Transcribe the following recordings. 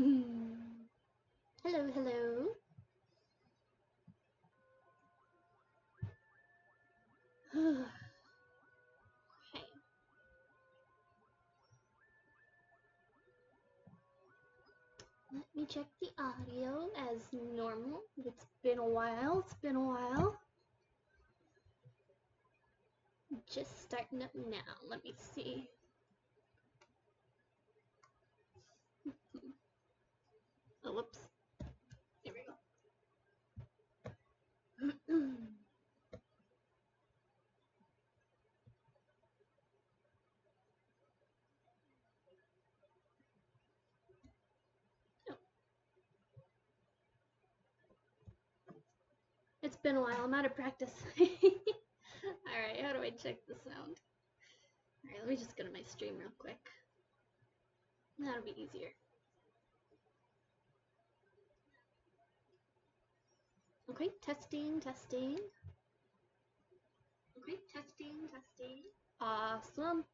Hello, hello. Okay. Let me check the audio as normal. It's been a while. Just starting up now. Let me see. Oh, whoops. There we go. Oh. It's been a while. I'm out of practice. Alright, how do I check the sound? Alright, let me just go to my stream real quick. That'll be easier. Okay, testing. Okay, testing. Awesome.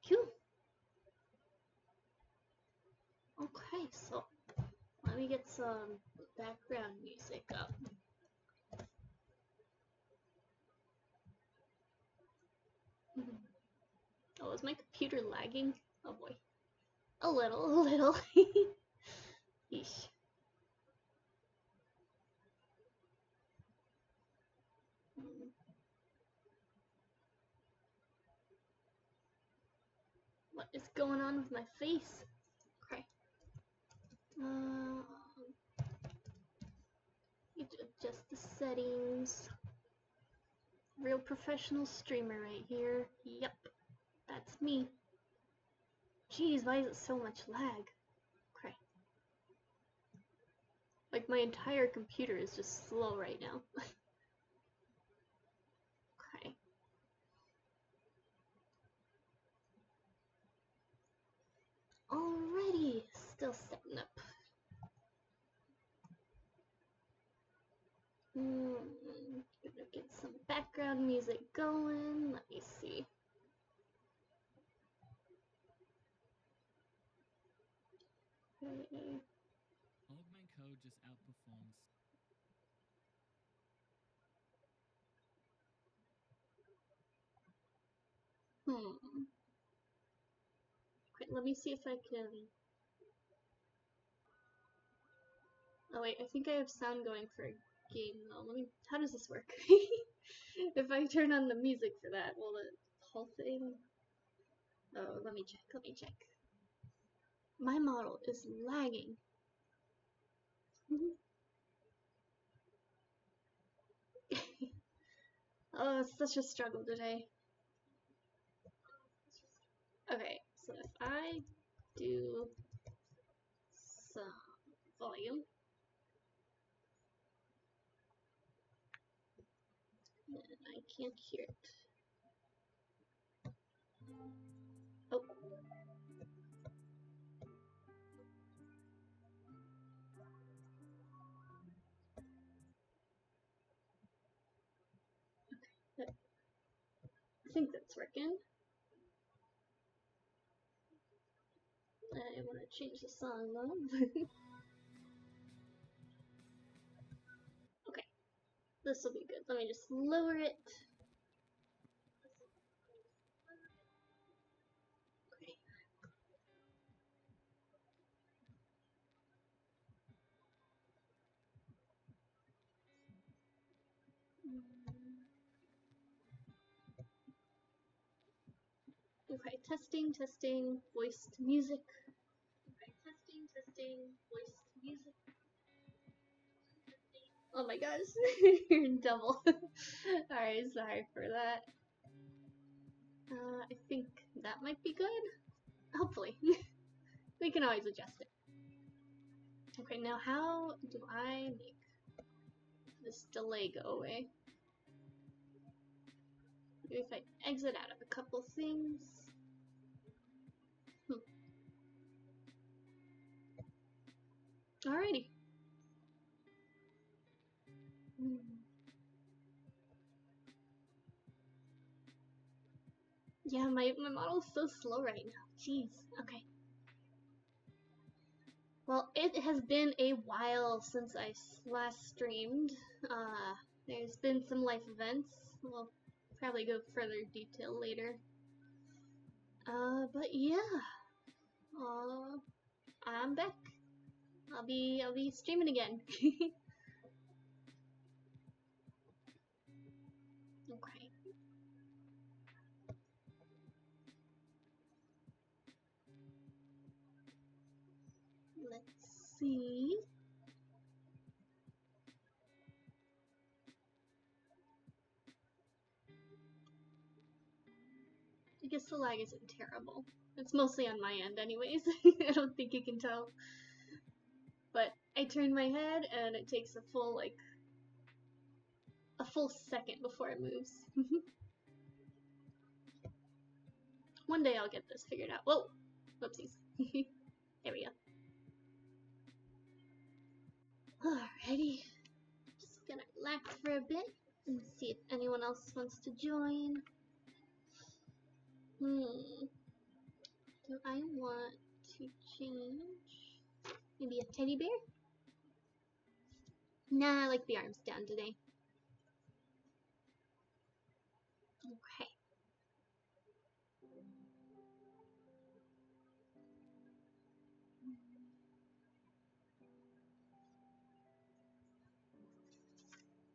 Phew. Okay, so let me get some background music up. Oh, is my computer lagging? Oh boy. A little. Yeesh. What is going on with my face? Okay. You adjust the settings. Real professional streamer right here. Yep, that's me. Jeez, why is it so much lag? Okay. Like my entire computer is just slow right now. Okay. Alrighty, still setting up. Gonna get some background music going. Let me see. Okay. Augment code just outperforms. Okay, let me see if I can. Oh wait, I think I have sound going for a game though. Let me. How does this work? If I turn on the music for that, will the whole thing? Oh, let me check. My model is lagging. Oh, it's such a struggle today. Okay, so if I do some volume, and I can't hear it. Oh. Okay, I think that's working. I want to change the song though. Okay, this will be good. Let me just lower it. Okay. Okay, testing, voiced music. Okay, testing, voiced music. Oh my gosh, you're in double. Alright, sorry for that. I think that might be good. Hopefully. We can always adjust it. Okay, now how do I make this delay go away? Maybe if I exit out of a couple things. Alrighty. Yeah, my model is so slow right now. Jeez. Okay. Well, it has been a while since I last streamed. There's been some life events. We'll probably go further detail later. But yeah, I'm back. I'll be streaming again. Okay. Let's see. I guess the lag isn't terrible. It's mostly on my end anyways. I don't think you can tell. But I turn my head and it takes a full second before it moves. One day I'll get this figured out. Whoa! Whoopsies. There we go. Alrighty. Just gonna relax for a bit and see if anyone else wants to join. Do I want to change maybe a teddy bear? Nah, I like the arms down today. Okay.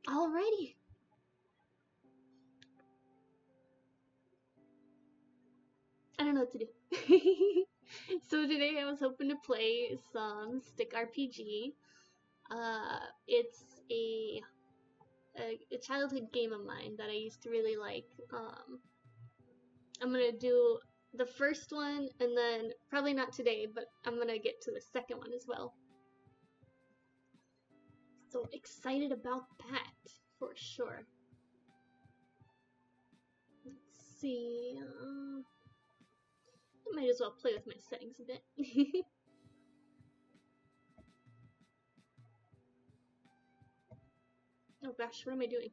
Alrighty. I don't know what to do. So today I was hoping to play some stick RPG. It's a childhood game of mine that I used to really like. I'm gonna do the first one and then probably not today, but I'm gonna get to the second one as well. So excited about that for sure. Let's see. I might as well play with my settings a bit. Oh gosh, what am I doing?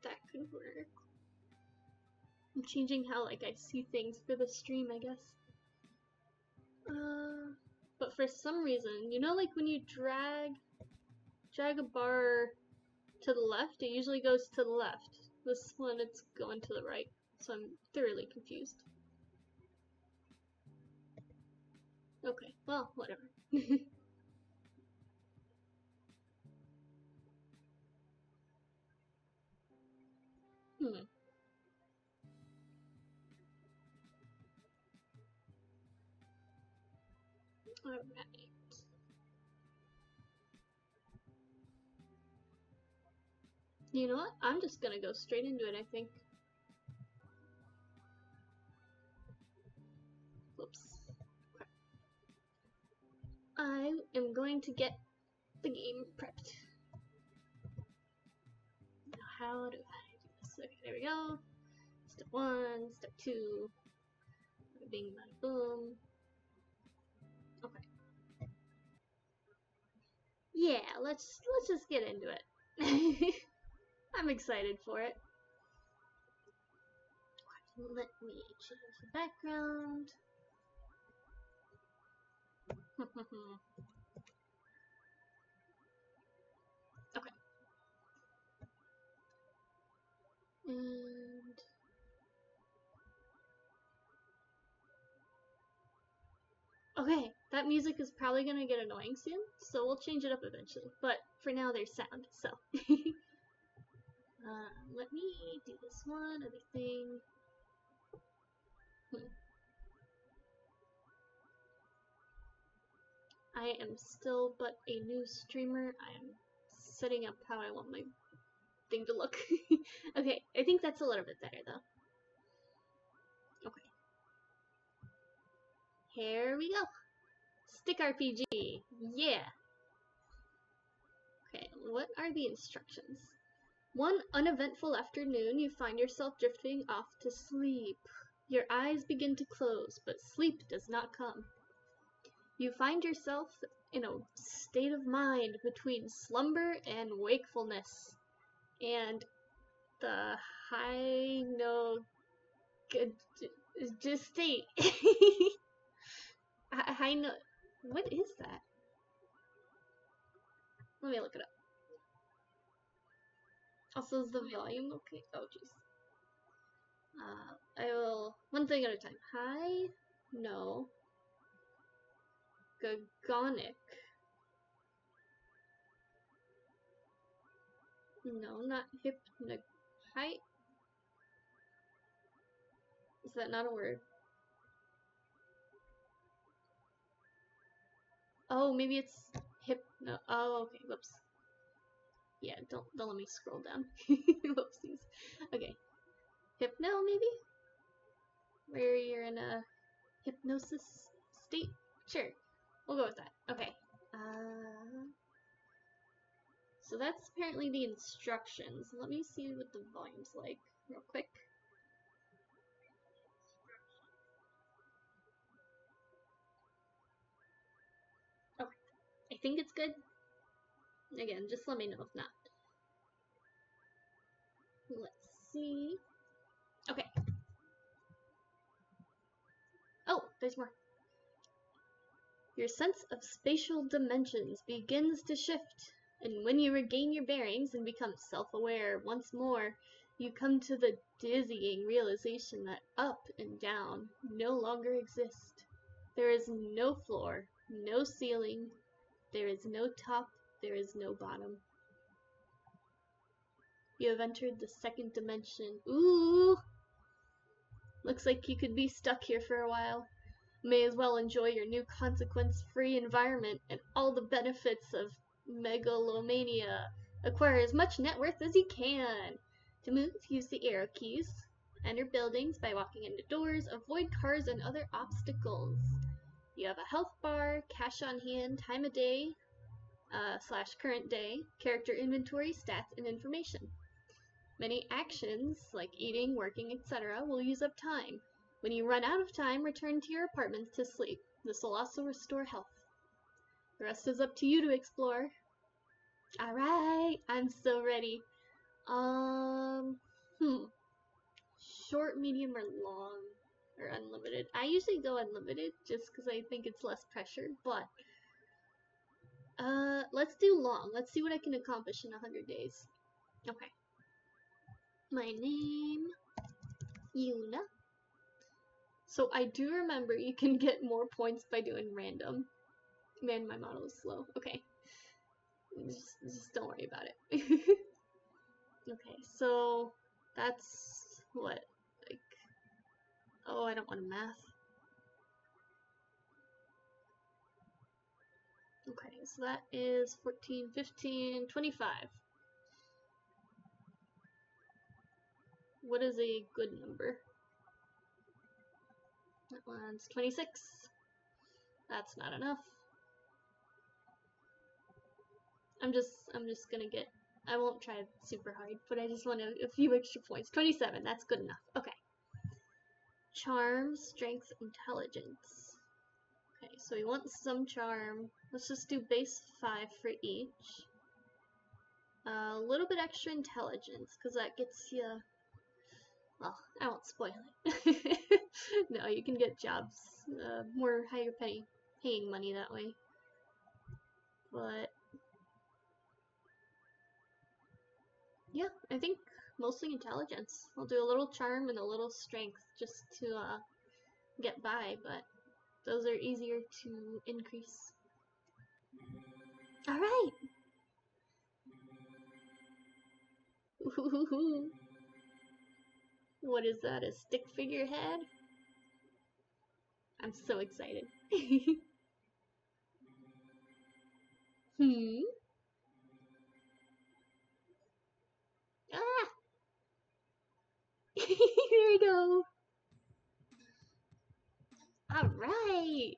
That could work. I'm changing how I see things for the stream, I guess. But for some reason, you know, like when you drag a bar to the left, it usually goes to the left. This one, it's going to the right, so I'm thoroughly confused. Okay, well, whatever. Alright. You know what? I'm just gonna go straight into it, I think. Whoops. Okay. I am going to get the game prepped. Now, how do I do this? Okay, there we go. Step 1, step 2. Bing, bada, boom. Okay. Yeah, let's just get into it. I'm excited for it. Let me change the background. Okay. And okay, that music is probably gonna get annoying soon, so we'll change it up eventually. But for now, there's sound, so. Let me do this one other thing. I am still but a new streamer. I am setting up how I want my thing to look. Okay, I think that's a little bit better though. Okay. Here we go. Stick RPG. Yeah. Okay, what are the instructions? One uneventful afternoon, you find yourself drifting off to sleep. Your eyes begin to close, but sleep does not come. You find yourself in a state of mind between slumber and wakefulness. And the high no good just state. High no. What is that? Let me look it up. Also, is the volume okay? Oh, jeez. I will one thing at a time. High no gagonic. No, not hypno. High. Is that not a word? Oh, maybe it's hypno. Oh, okay. Whoops. Yeah, don't let me scroll down. Whoopsies. Okay. Hypno, maybe? Where you're in a hypnosis state? Sure. We'll go with that. Okay. So that's apparently the instructions. Let me see what the volume's like real quick. Okay. I think it's good. Again, just let me know if not. Let's see. Okay. Oh, there's more. Your sense of spatial dimensions begins to shift, and when you regain your bearings and become self-aware once more, you come to the dizzying realization that up and down no longer exist. There is no floor, no ceiling, there is no top, there is no bottom. You have entered the second dimension. Ooh! Looks like you could be stuck here for a while. May as well enjoy your new consequence-free environment and all the benefits of megalomania. Acquire as much net worth as you can. To move, use the arrow keys. Enter buildings by walking into doors. Avoid cars and other obstacles. You have a health bar, cash on hand, time of day, / current day, character inventory, stats, and information. Many actions, like eating, working, etc., will use up time. When you run out of time, return to your apartments to sleep. This will also restore health. The rest is up to you to explore. Alright, I'm so ready. Short, medium, or long? Or unlimited? I usually go unlimited just because I think it's less pressure, but let's do long. Let's see what I can accomplish in 100 days. Okay. My name, Yuna. So I do remember you can get more points by doing random. Man, my model is slow. Okay. Just don't worry about it. Okay, so that's what, like, oh, I don't want to math. Okay, so that is 14, 15, 25. What is a good number? That one's 26. That's not enough. I'm just gonna get, I won't try super hard, but I just want a few extra points. 27, that's good enough. Okay. Charm, strength, intelligence. Okay, so we want some charm. Let's just do base 5 for each. A little bit extra intelligence, because that gets you, well, I won't spoil it. No, you can get jobs, more higher paying money that way. But yeah, I think mostly intelligence. I'll do a little charm and a little strength just to get by, but those are easier to increase. Alright! What is that, a stick figure head? I'm so excited. Ah! There we go! Alright!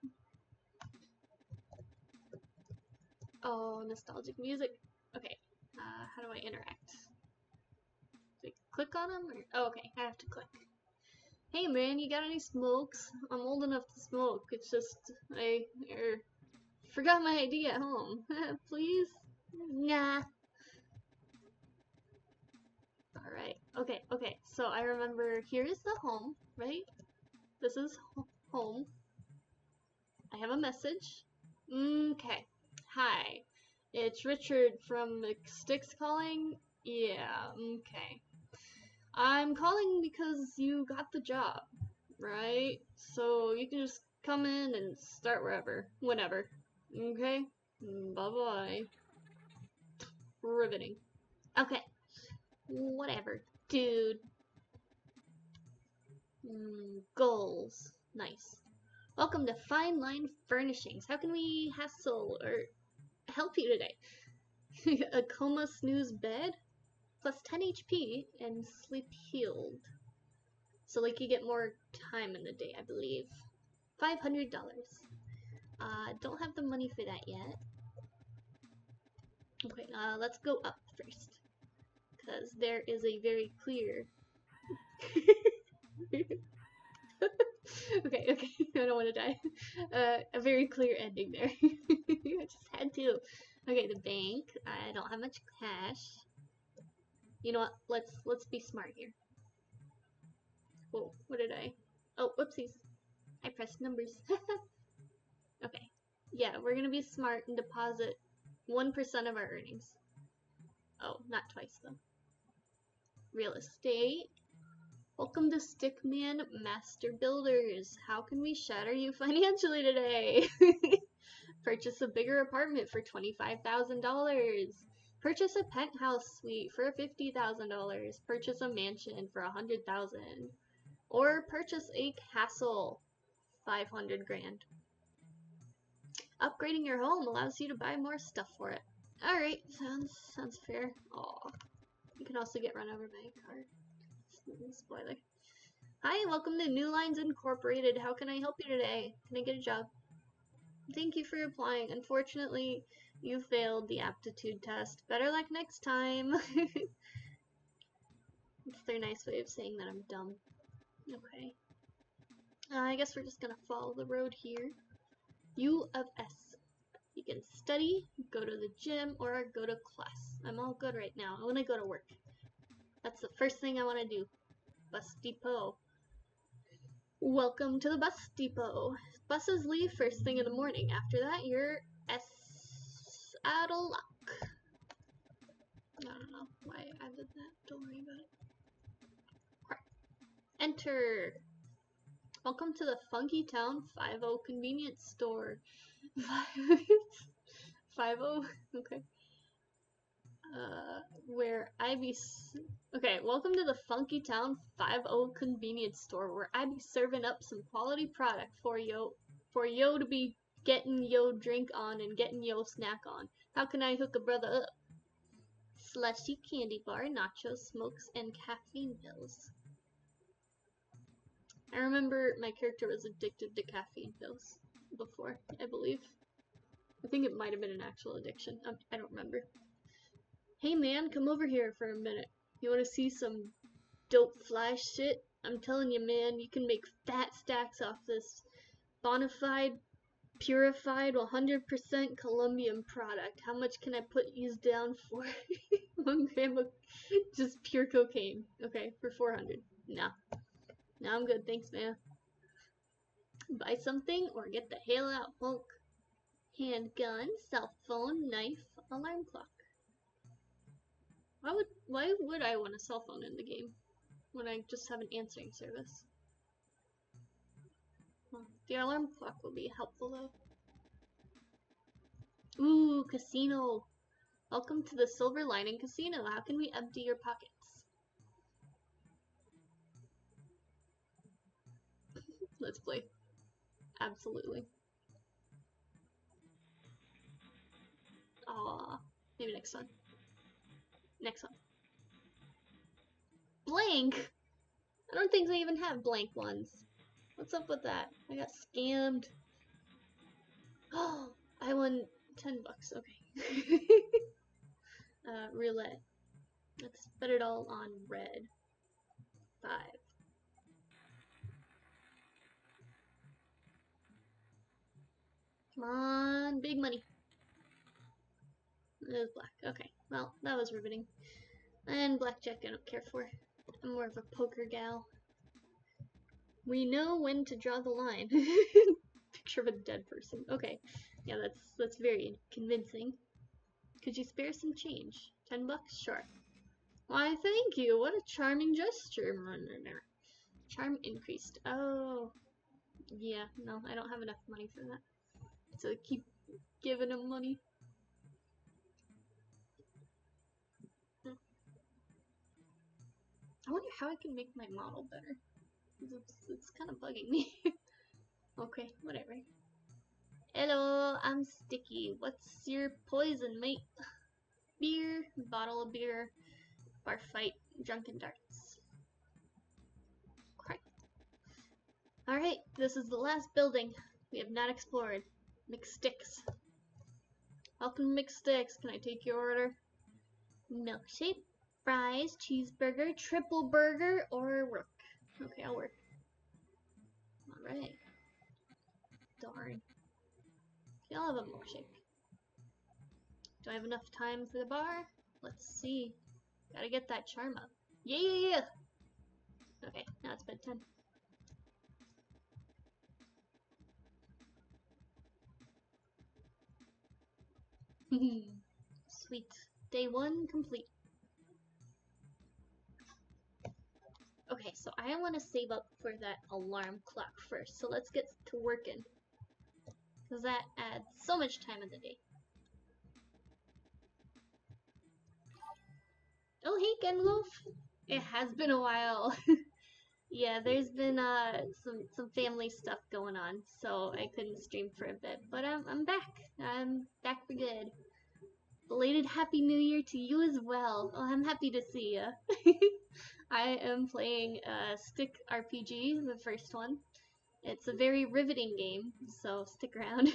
Oh, nostalgic music. Okay, how do I interact? Do I click on them? Or, oh, okay, I have to click. Hey man, you got any smokes? I'm old enough to smoke. It's just, I forgot my ID at home. Please? Nah. Alright. So I remember here is the home, right? This is home. I have a message. Okay. Hi. It's Richard from Sticks calling. Yeah, okay. I'm calling because you got the job, right? So you can just come in and start wherever, whenever. Okay? Bye-bye. Riveting. Okay. Whatever. Dude. Goals. Nice. Welcome to Fine Line Furnishings. How can we hassle or help you today? A coma snooze bed? Plus 10 HP and sleep healed. So like you get more time in the day, I believe. $500. Don't have the money for that yet. Okay, let's go up first. Because there is a very clear... okay, I don't want to die. A very clear ending there. I just had to. Okay, the bank. I don't have much cash. You know what? Let's be smart here. Whoa, what did I? Oh, whoopsies. I pressed numbers. Okay. Yeah, we're gonna be smart and deposit 1% of our earnings. Oh, not twice though. Real estate. Welcome to Stickman Master Builders. How can we shatter you financially today? Purchase a bigger apartment for $25,000. Purchase a penthouse suite for $50,000. Purchase a mansion for $100,000. Or purchase a castle, 500 grand. Upgrading your home allows you to buy more stuff for it. Alright, sounds fair. Aw. You can also get run over by a car. Spoiler. Hi, welcome to New Lines Incorporated. How can I help you today? Can I get a job? Thank you for applying. Unfortunately, you failed the aptitude test. Better luck next time. It's their nice way of saying that I'm dumb. Okay. I guess we're just gonna follow the road here. U of S. You can study, go to the gym, or go to class. I'm all good right now. I want to go to work. That's the first thing I want to do. Bus depot. Welcome to the bus depot. Buses leave first thing in the morning. After that, you're out of luck. I don't know why I did that. Don't worry about it. Enter. Welcome to the Funky Town 50 convenience store. 50? Okay. Where I be... Okay, welcome to the Funky Town 50 convenience store, where I be serving up some quality product for yo to be getting yo drink on and getting yo snack on. How can I hook a brother up? Slushy candy bar, nachos, smokes, and caffeine pills. I remember my character was addicted to caffeine pills before, I believe. I think it might have been an actual addiction. I don't remember. Hey man, come over here for a minute. You wanna see some dope fly shit? I'm telling you man, you can make fat stacks off this bonafide, purified, 100% Colombian product. How much can I put you down for? 1 gram of just pure cocaine. Okay, for 400. Nah. Nah, I'm good, thanks man. Buy something or get the hell out, punk. Handgun, cell phone, knife, alarm clock. Why would I want a cell phone in the game when I just have an answering service? Well, the alarm clock will be helpful though. Ooh, casino. Welcome to the Silver Lining Casino. How can we empty your pockets? Let's play. Absolutely. Aw. Maybe next one. Next one. Blank? I don't think they even have blank ones. What's up with that? I got scammed. Oh, I won 10 bucks. Okay. Roulette. Let's put it all on red. 5. Come on, big money. It was black. Okay, well, that was riveting. And blackjack I don't care for. I'm more of a poker gal. We know when to draw the line. Picture of a dead person. Okay. Yeah, that's very convincing. Could you spare some change? $10? Sure. Why, thank you. What a charming gesture. Charm increased. Oh. Yeah, no, I don't have enough money for that. So keep giving him money. I wonder how I can make my model better. It's kind of bugging me. Okay, whatever. Hello, I'm Sticky. What's your poison, mate? Beer, bottle of beer, bar fight, drunken darts. Crap. Alright, this is the last building we have not explored. McSticks. Welcome to McSticks. Can I take your order? Milkshake, fries, cheeseburger, triple burger, or work? Okay, I'll work. Alright. Darn. Okay, I'll have a milkshake. Do I have enough time for the bar? Let's see. Gotta get that charm up. Yeah! Okay, now it's bedtime. Sweet. Day 1 complete. Okay, so I want to save up for that alarm clock first. So let's get to working. Because that adds so much time in the day. Oh, hey, Genwolf! It has been a while. Yeah, there's been some family stuff going on, so I couldn't stream for a bit. But I'm back. I'm back for good. Belated Happy New Year to you as well. Oh, I'm happy to see ya. I am playing Stick RPG, the first one. It's a very riveting game, so stick around.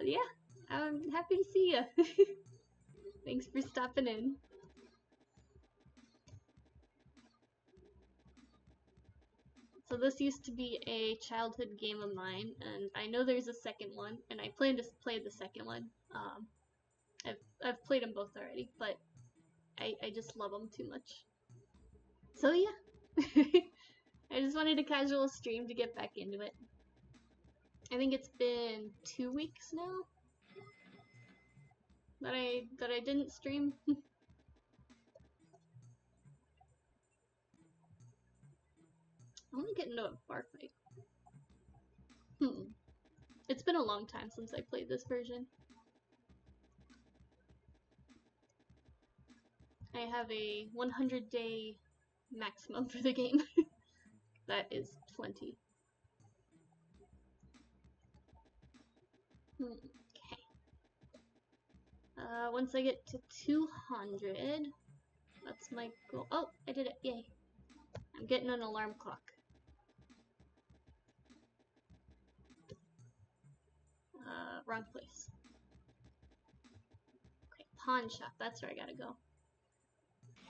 Yeah, I'm happy to see ya. Thanks for stopping in. So this used to be a childhood game of mine, and I know there's a second one, and I plan to play the second one. I've played them both already, but I just love them too much. So yeah, I just wanted a casual stream to get back into it. I think it's been 2 weeks now that I didn't stream. I want to get into a bar fight. It's been a long time since I played this version. I have a 100-day maximum for the game. That is plenty. Okay. Once I get to 200, that's my goal. Oh, I did it. Yay. I'm getting an alarm clock. Wrong place. Okay, pawn shop. That's where I gotta go.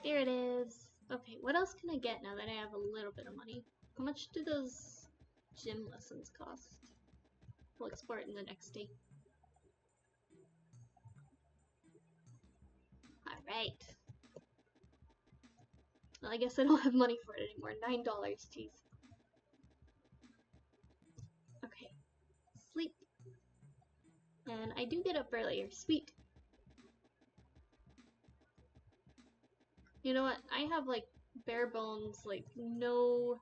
There it is. Okay, what else can I get now that I have a little bit of money? How much do those gym lessons cost? We'll explore it in the next day. Alright. Well, I guess I don't have money for it anymore. $9, jeez. Okay. Sleep. And I do get up earlier. Sweet. You know what? I have like bare bones, like no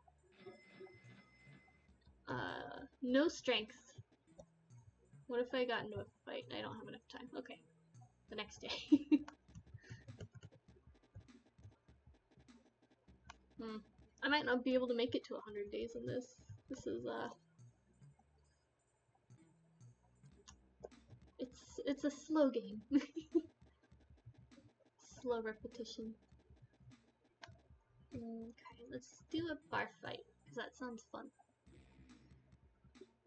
strength. What if I got into a fight and I don't have enough time? Okay. The next day. I might not be able to make it to 100 days in this. This is it's a slow game. Slow repetition. Okay, let's do a bar fight, because that sounds fun.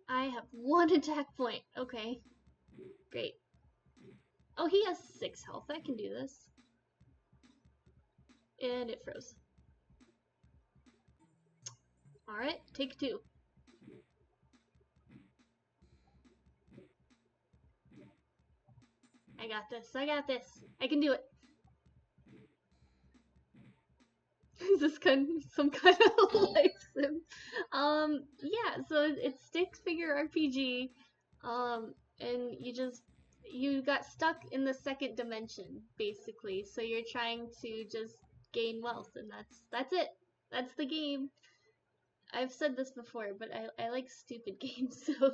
I have 1 attack point. Okay. Great. Oh, he has 6 health. I can do this. And it froze. Alright, take 2. I got this. I got this. I can do it. Is this some kind of life sim? Yeah, so it's stick figure RPG. And you got stuck in the second dimension, basically. So you're trying to just gain wealth, and that's it. That's the game. I've said this before, but I like stupid games, so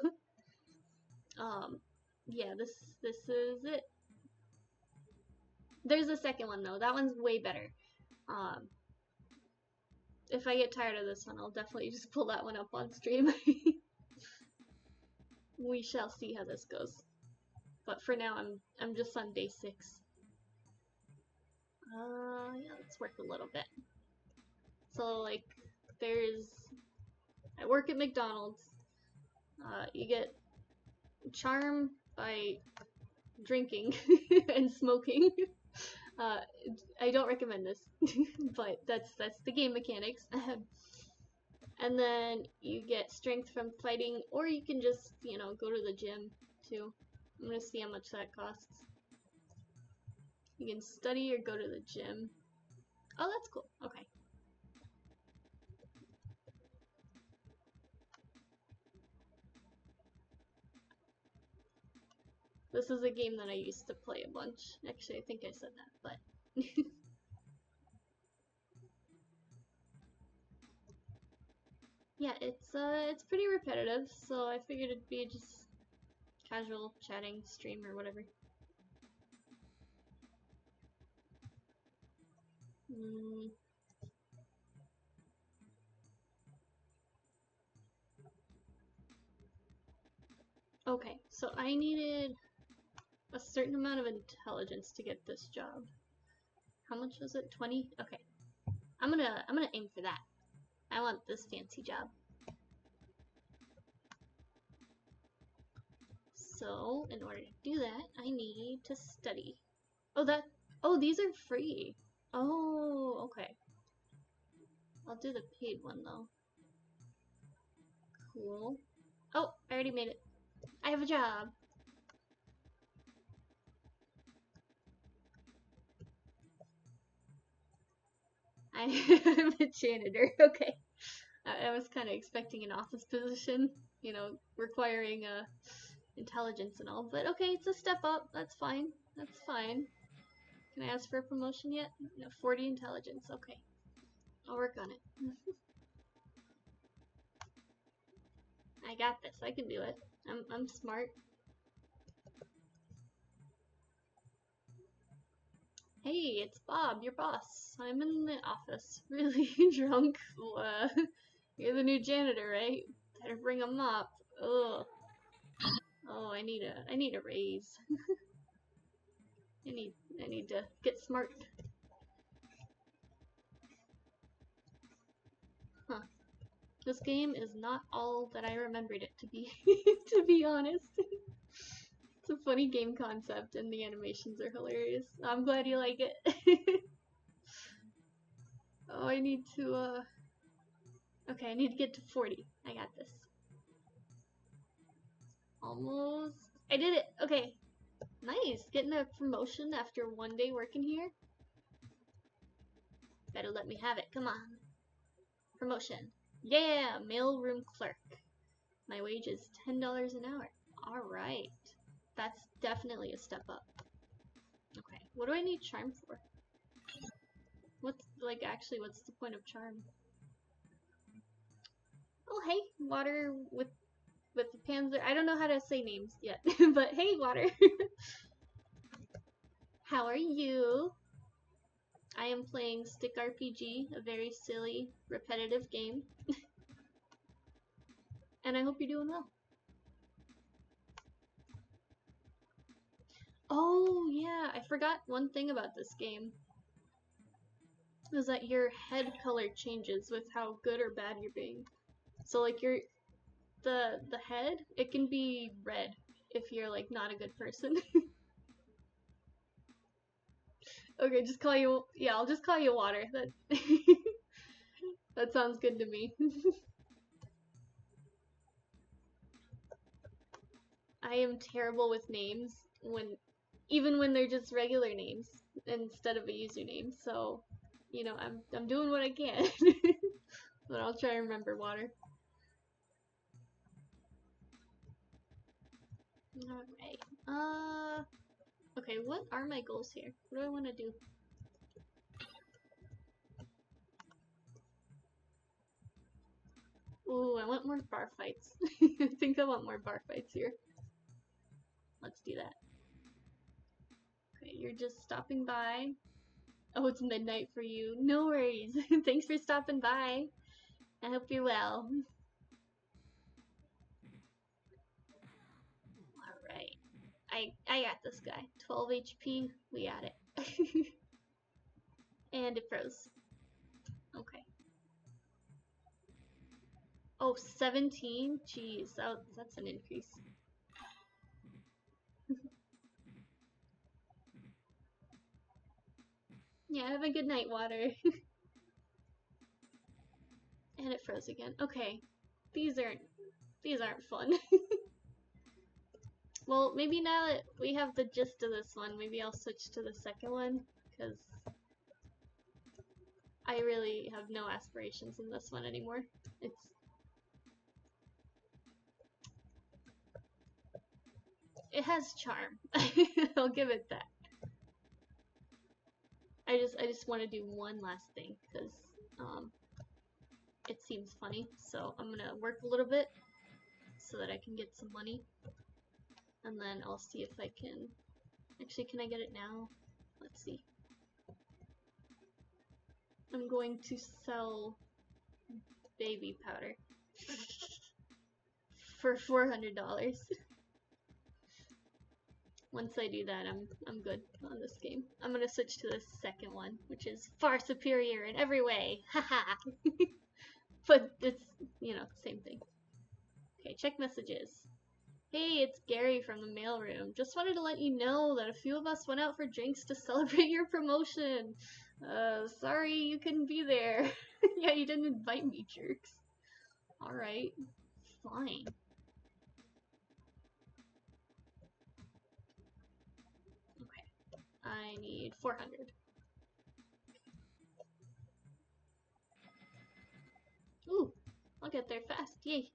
um yeah, this is it. There's a second one though. That one's way better. Um if I get tired of this one, I'll definitely just pull that one up on stream. We shall see how this goes. But for now I'm just on day 6. Yeah, let's work a little bit. So like there's I work at McDonald's. You get charm by drinking and smoking. Uh, I don't recommend this, but that's the game mechanics. And then you get strength from fighting, or you can just go to the gym too. I'm gonna see how much that costs. You can study or go to the gym. Oh, that's cool. Okay. This is a game that I used to play a bunch. Actually, I think I said that, but yeah, it's pretty repetitive, so I figured it'd be just casual chatting stream or whatever. Mm, okay, so I needed a certain amount of intelligence to get this job. How much was it? 20? Okay. I'm gonna aim for that. I want this fancy job. So, in order to do that, I need to study. Oh, these are free. Oh, okay. I'll do the paid one though. Cool. Oh, I already made it. I have a job. I'm a janitor. Okay. I was kind of expecting an office position, requiring intelligence and all. But okay, it's a step up. That's fine. That's fine. Can I ask for a promotion yet? No, 40 intelligence. Okay. I'll work on it. I got this. I can do it. I'm smart. Hey, it's Bob, your boss. I'm in the office, really drunk. You're the new janitor, right? Better bring a mop. Ugh. Oh, I need a raise. I need to get smart. Huh. This game is not all that I remembered it to be, to be honest. It's a funny game concept and the animations are hilarious. I'm glad you like it. Oh, I need to, okay, I need to get to 40. I got this. Almost. I did it! Okay. Nice! Getting a promotion after one day working here. Better let me have it. Come on. Promotion. Yeah! Mailroom clerk. My wage is $10 an hour. Alright. That's definitely a step up. Okay. What do I need charm for? What's the point of charm? Oh, hey! Water with the Panzer. I don't know how to say names yet, but hey, Water. How are you? I am playing Stick RPG, a very silly, repetitive game, and I hope you're doing well. Oh, yeah, I forgot one thing about this game. Is that your head color changes with how good or bad you're being. So like the head, it can be red if you're like not a good person. Okay, I'll just call you Water. That that sounds good to me. I am terrible with names even when they're just regular names instead of a username. So you know, I'm doing what I can. But I'll try and remember water. Alright. Okay, what are my goals here? What do I want to do? Ooh, I want more bar fights. I think I want more bar fights here. Let's do that. Okay, you're just stopping by. Oh, it's midnight for you. No worries. Thanks for stopping by. I hope you're well. Alright. I got this guy. 12 HP. We got it. And it froze. Okay. Oh, 17? Jeez, that's an increase. Yeah, have a good night, water. And it froze again. Okay. These aren't fun. Well, maybe now that we have the gist of this one, maybe I'll switch to the second one, because I really have no aspirations in this one anymore. It has charm. I'll give it that. I just want to do one last thing, because it seems funny, so I'm gonna work a little bit so that I can get some money, and then I'll see if I can... Actually, can I get it now? Let's see. I'm going to sell baby powder for $400. Once I do that, I'm good on this game. I'm gonna switch to the second one, which is far superior in every way. Haha. But it's, you know, same thing. Okay, check messages. Hey, it's Gary from the mailroom. Just wanted to let you know that a few of us went out for drinks to celebrate your promotion. Sorry you couldn't be there. Yeah, you didn't invite me, jerks. Alright, fine. Okay, I need 400. Ooh, I'll get there fast, yay.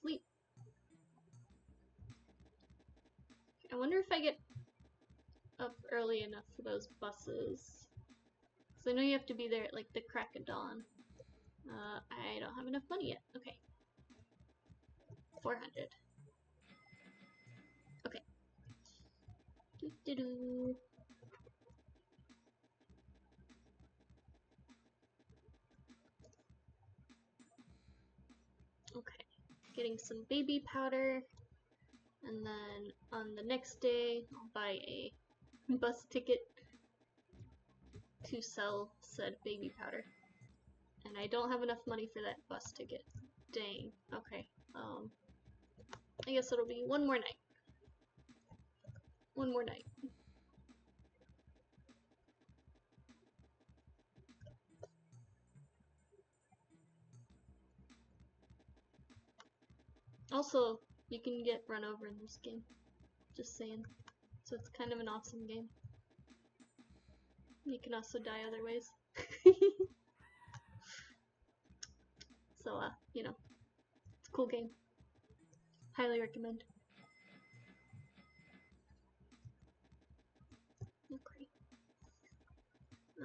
Sweet. I wonder if I get up early enough for those buses. So I know you have to be there at like the crack of dawn. I don't have enough money yet. Okay. 400. Okay. Doo -doo -doo. Okay. Getting some baby powder. And then on the next day, I'll buy a bus ticket to sell said baby powder. And I don't have enough money for that bus ticket. Dang. Okay. I guess it'll be one more night. One more night. Also, you can get run over in this game. Just saying. So it's kind of an awesome game. You can also die other ways. So, you know, it's a cool game. Highly recommend. Okay.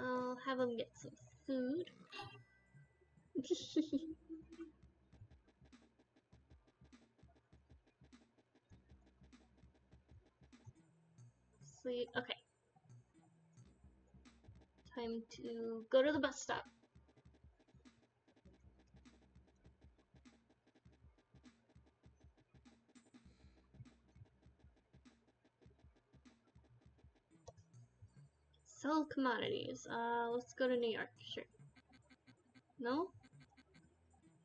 I'll have them get some food. Sweet. Okay. Time to go to the bus stop. Sell commodities. Let's go to New York. Sure. No?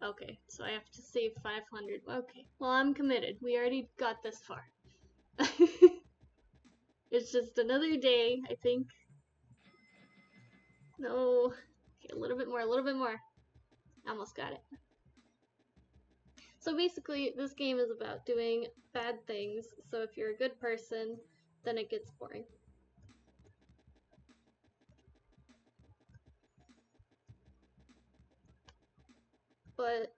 Okay, so I have to save 500. Okay. Well, I'm committed. We already got this far. It's just another day, I think. No. Okay, a little bit more, a little bit more. Almost got it. So basically, this game is about doing bad things, so if you're a good person, then it gets boring. But,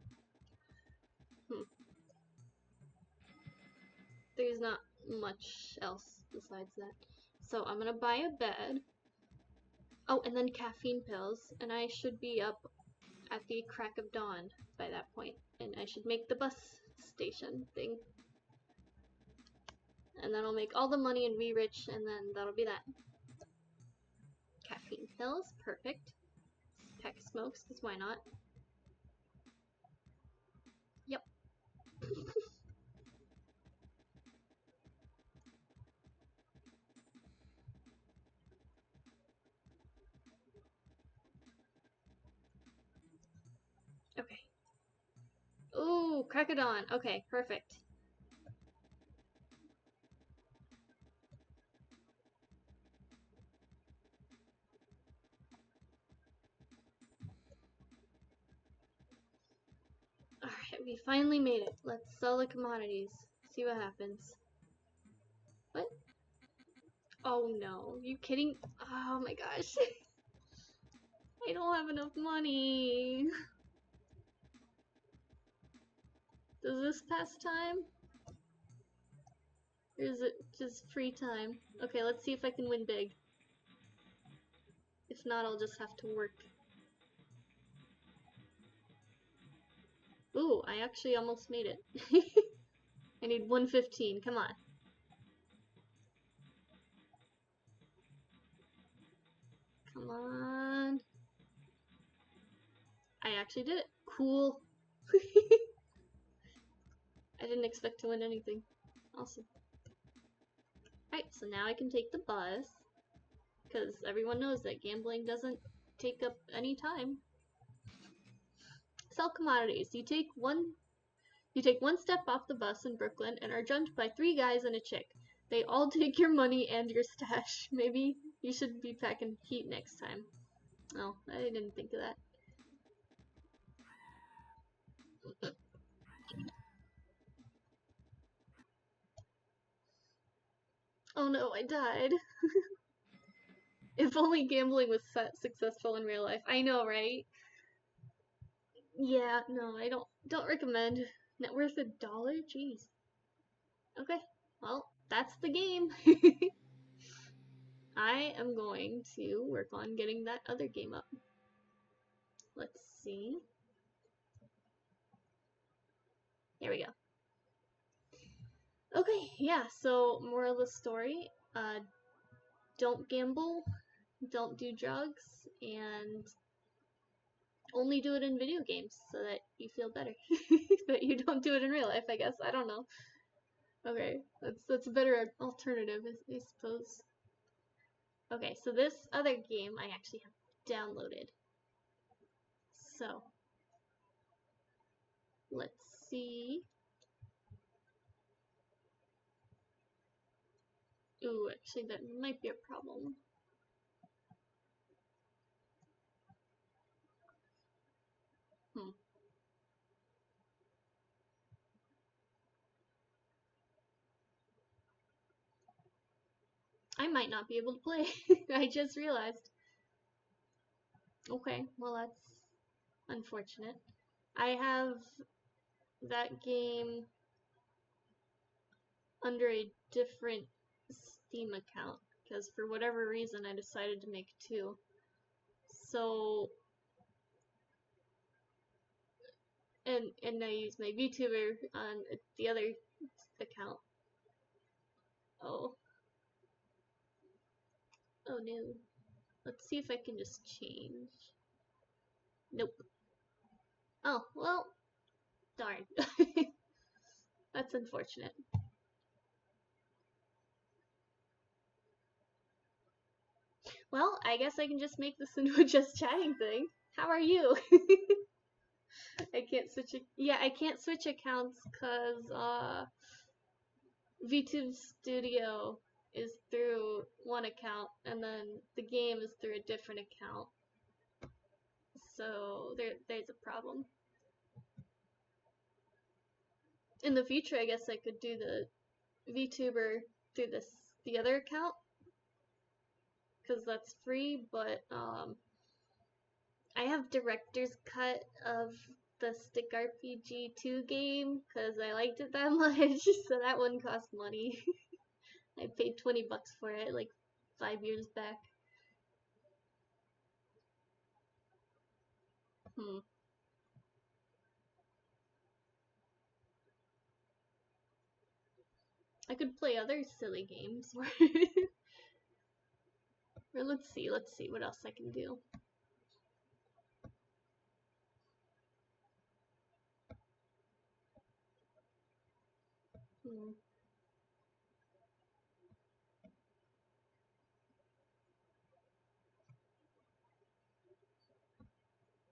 there's not much else besides that. So I'm gonna buy a bed. Oh, and then caffeine pills, and I should be up at the crack of dawn by that point, and I should make the bus station thing. And then I'll make all the money and be rich, and then that'll be that. Caffeine pills, perfect. Pack of smokes, because why not? Yep. Okay. Ooh, crack of dawn. Okay, perfect. Alright, we finally made it. Let's sell the commodities. See what happens. What? Oh no, you kidding? Oh my gosh. I don't have enough money. Does this pass time? Or is it just free time? Okay, let's see if I can win big. If not, I'll just have to work. Ooh, I actually almost made it. I need 115, come on. Come on. I actually did it. Cool. I didn't expect to win anything. Awesome. Alright, so now I can take the bus. Because everyone knows that gambling doesn't take up any time. Sell commodities. You take one step off the bus in Brooklyn and are jumped by 3 guys and a chick. They all take your money and your stash. Maybe you should be packing heat next time. Oh, I didn't think of that. Oh no, I died. If only gambling was successful in real life. I know, right? Yeah, no, I don't recommend. Net worth $1? Jeez. Okay, well, that's the game. I am going to work on getting that other game up. Let's see. There we go. Okay, yeah, so moral of the story, don't gamble, don't do drugs, and only do it in video games so that you feel better. That you don't do it in real life, I guess. I don't know. Okay, that's a better alternative, I suppose. Okay, so this other game I actually have downloaded. So, let's see. Ooh, actually that might be a problem. I might not be able to play. I just realized. Okay, well that's unfortunate. I have that game under a different Steam account because for whatever reason I decided to make 2. So and I use my VTuber on the other account. Oh. Oh no. Let's see if I can just change. Nope. Oh, well, darn. That's unfortunate. Well, I guess I can just make this into a just chatting thing. How are you? I can't switch. Yeah, I can't switch accounts because VTube Studio is through one account, and then the game is through a different account. So there's a problem. in the future, I guess I could do the VTuber through the other account because that's free. But I have director's cut of the Stick RPG 2 game because I liked it that much, so that one cost money. I paid $20 for it like 5 years back. Hmm. I could play other silly games. Or let's see what else I can do. Hmm.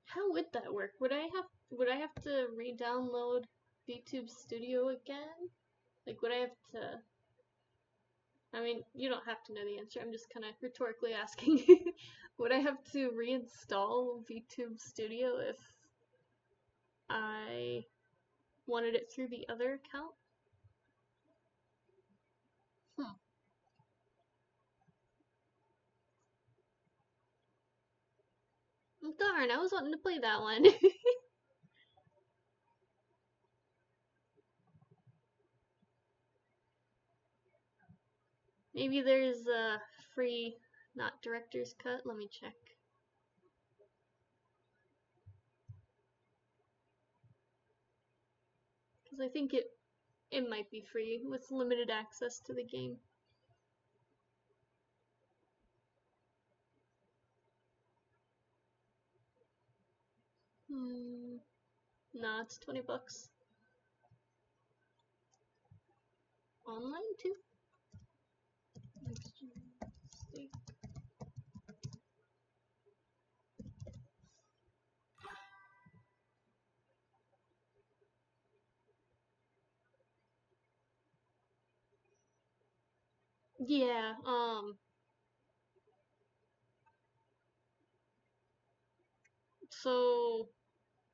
How would that work? Would I have to re-download VTube Studio again? Like would I have to I mean, you don't have to know the answer. I'm just kind of rhetorically asking. Would I have to reinstall VTube Studio if I wanted it through the other account? Hmm. Darn, I was wanting to play that one. Maybe there's a free, not director's cut. Let me check. Because I think it might be free with limited access to the game. Hmm. Nah, it's $20. Online too? Yeah, so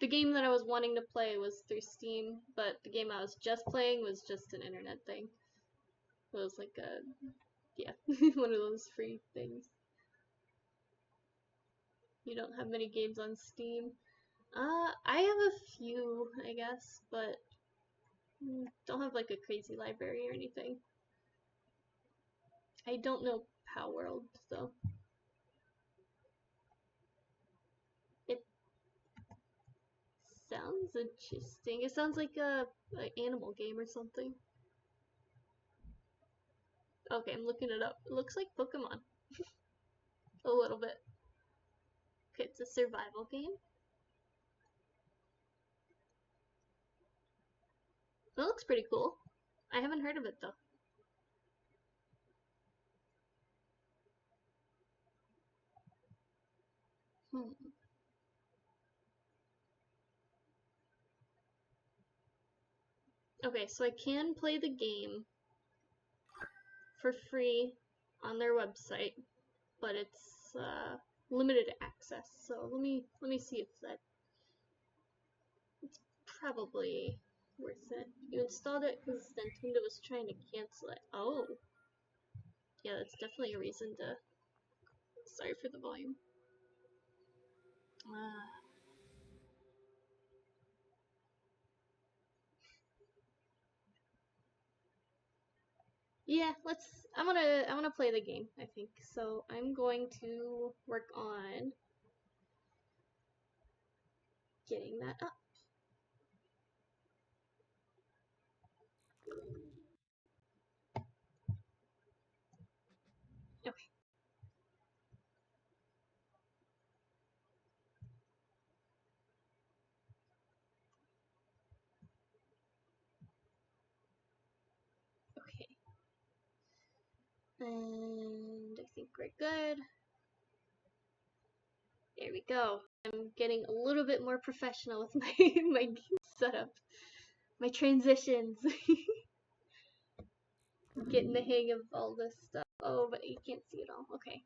the game that I was wanting to play was through Steam, but the game I was just playing was just an internet thing. It was like a, yeah, one of those free things. You don't have many games on Steam. I have a few, I guess, but don't have like a crazy library or anything. I don't know Power World though. It sounds interesting. It sounds like a animal game or something. Okay, I'm looking it up. It looks like Pokemon. A little bit. Okay, it's a survival game. It looks pretty cool. I haven't heard of it though. Hmm. Okay, so I can play the game for free on their website, but it's limited access. So let me see if that it's probably worth it. You installed it because Nintendo was trying to cancel it. Oh, yeah, that's definitely a reason to. Sorry for the volume. Uh, yeah, let's. I wanna play the game. I think so. I'm going to work on getting that up. Okay. Okay. And I think we're good. There we go. I'm getting a little bit more professional with my setup, my transitions. Getting the hang of all this stuff. Oh, but you can't see it all. Okay.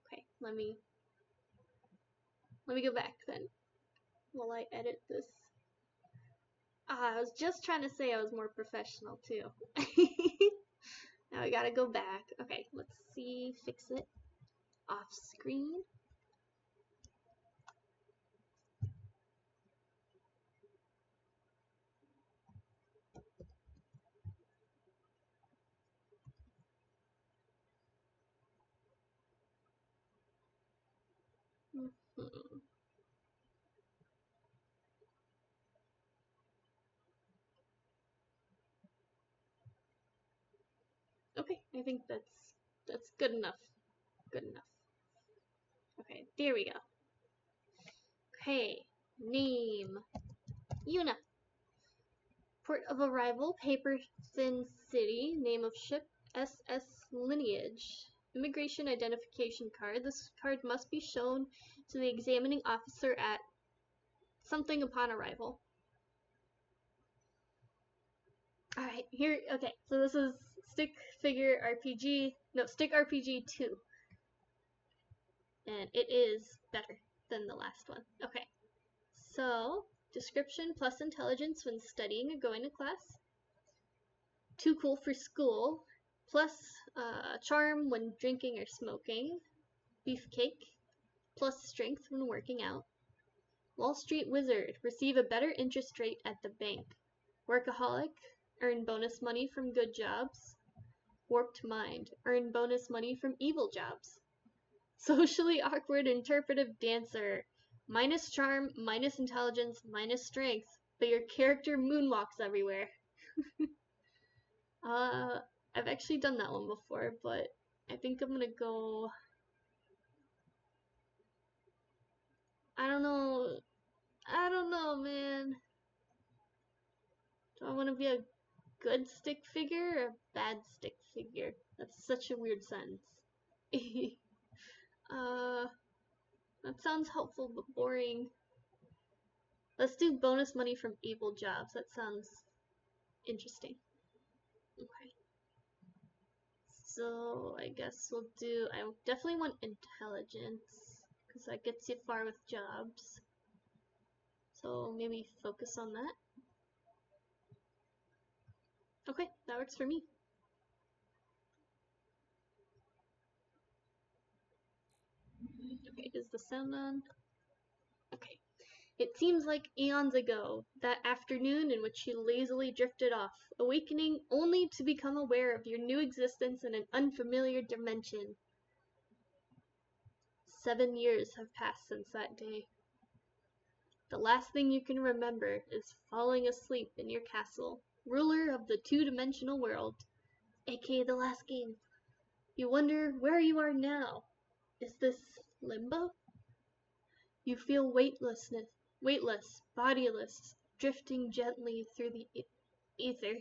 Okay. Let me go back then while I edit this. I was just trying to say I was more professional too. Now we gotta go back. Okay, let's see. Fix it. Off screen. Hmm. Okay, I think that's good enough. Good enough. Okay, there we go. Okay, name Yuna. Port of arrival, paper thin city. Name of ship, SS Lineage. Immigration identification card. This card must be shown to the examining officer at something upon arrival. Alright, here, okay, so this is Stick Figure RPG, no, Stick RPG 2. And it is better than the last one. Okay, so description plus intelligence when studying or going to class. Too cool for school, plus charm when drinking or smoking. Beefcake, plus strength when working out. Wall Street Wizard, receive a better interest rate at the bank. Workaholic, earn bonus money from good jobs. Warped Mind, earn bonus money from evil jobs. Socially awkward interpretive dancer, minus charm, minus intelligence, minus strength, but your character moonwalks everywhere. I've actually done that one before, but I think I'm gonna go. I don't know. I don't know, man. Do I want to be a good stick figure or a bad stick figure? That's such a weird sentence. uh, that sounds helpful but boring. Let's do bonus money from evil jobs. That sounds interesting. Okay. So I guess we'll do. I definitely want intelligence because that gets you far with jobs. So maybe focus on that. Okay, that works for me. Okay, is the sound on? Okay. It seems like eons ago, that afternoon in which you lazily drifted off, awakening only to become aware of your new existence in an unfamiliar dimension. 7 years have passed since that day. The last thing you can remember is falling asleep in your castle, ruler of the two-dimensional world, aka the last game. You wonder where you are now. Is this limbo? You feel weightless, bodiless, drifting gently through the ether.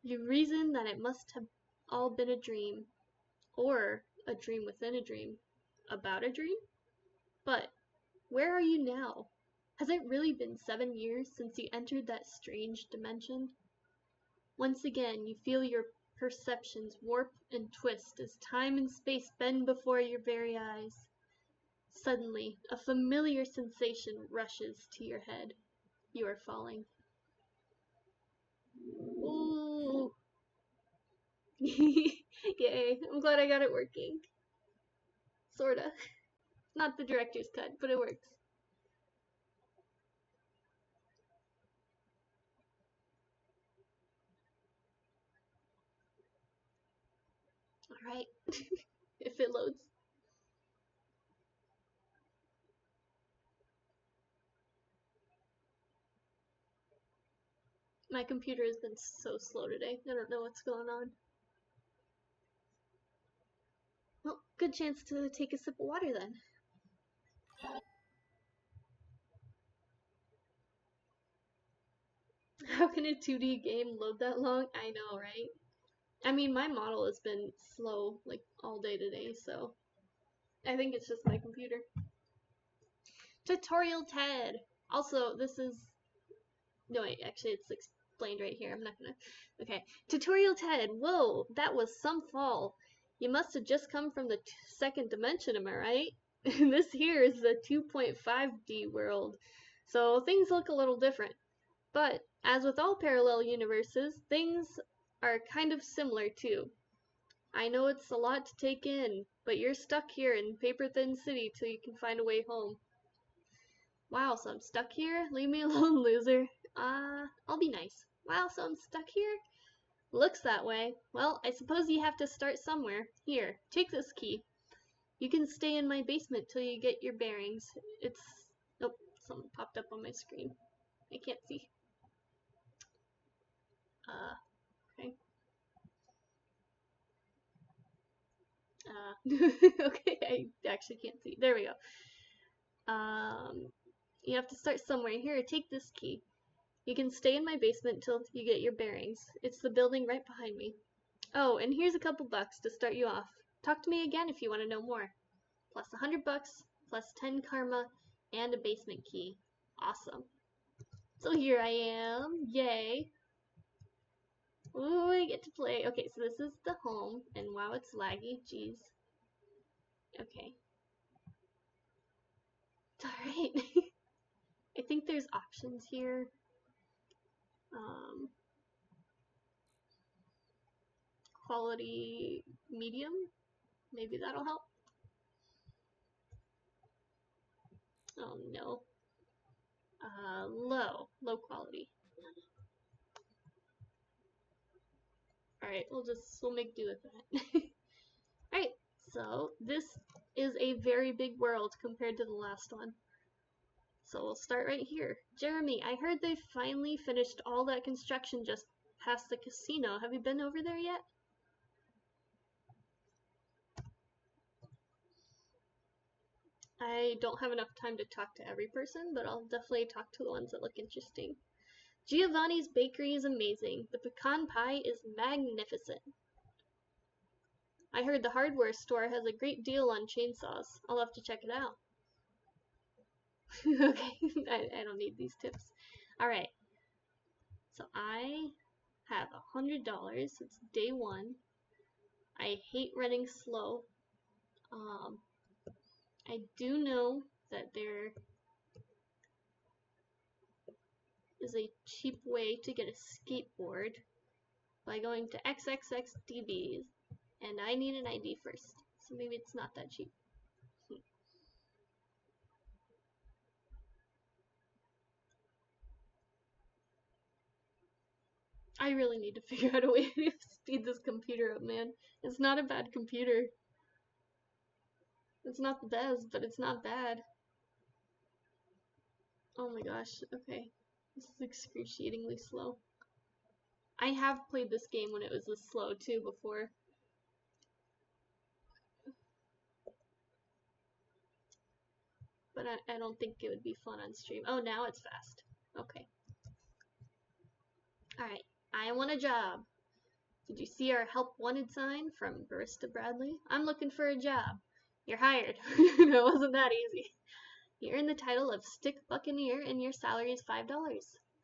You reason that it must have all been a dream, or a dream within a dream, about a dream? But where are you now? Has it really been 7 years since you entered that strange dimension? Once again, you feel your perceptions warp and twist as time and space bend before your very eyes. Suddenly, a familiar sensation rushes to your head. You are falling. Ooh. Yay, I'm glad I got it working. Sorta. Not the director's cut, but it works. Alright. If it loads. My computer has been so slow today. I don't know what's going on. Well, good chance to take a sip of water then. How can a 2D game load that long? I know, right? I mean, my model has been slow like all day today, so I think it's just my computer. Tutorial Ted. Also, this is no wait, actually it's explained right here. I'm not gonna. Okay, Tutorial Ted. Whoa, that was some fall. You must have just come from the second dimension, am I right? This here is the 2.5D world, so things look a little different. But, as with all parallel universes, things are kind of similar too. I know it's a lot to take in, but you're stuck here in paper-thin city till you can find a way home. Wow, so I'm stuck here? Leave me alone, loser. I'll be nice. Wow, so I'm stuck here? Looks that way. Well, I suppose you have to start somewhere. Here, take this key. You can stay in my basement till you get your bearings. It's... Oh, something popped up on my screen. I can't see. Okay. Okay, I actually can't see. There we go. You have to start somewhere. Here, take this key. You can stay in my basement till you get your bearings. It's the building right behind me. Oh, and here's a couple bucks to start you off. Talk to me again if you want to know more. Plus 100 bucks, plus 10 karma, and a basement key. Awesome. So here I am. Yay. Ooh, I get to play. Okay, so this is the home, and wow, it's laggy. Jeez. Okay. It's alright. I think there's options here. Quality medium. Maybe that'll help. Oh no. Low quality. Alright, we'll make do with that. Alright, so this is a very big world compared to the last one. So we'll start right here. Jeremy, I heard they finally finished all that construction just past the casino. Have you been over there yet? I don't have enough time to talk to every person, but I'll definitely talk to the ones that look interesting. Giovanni's bakery is amazing. The pecan pie is magnificent. I heard the hardware store has a great deal on chainsaws. I'll have to check it out. Okay, I don't need these tips. Alright, so I have $100. It's day one. I hate running slow. I do know that there is a cheap way to get a skateboard by going to XXXDBs, and I need an ID first, so maybe it's not that cheap. I really need to figure out a way to speed this computer up, man. It's not a bad computer. It's not the best, but it's not bad. Oh my gosh, okay. This is excruciatingly slow. I have played this game when it was this slow too before. But I don't think it would be fun on stream. Oh, now it's fast. Okay. Alright, I want a job. Did you see our help wanted sign from Barista Bradley? I'm looking for a job. You're hired. No, it wasn't that easy. You earn the title of Stick Buccaneer and your salary is $5.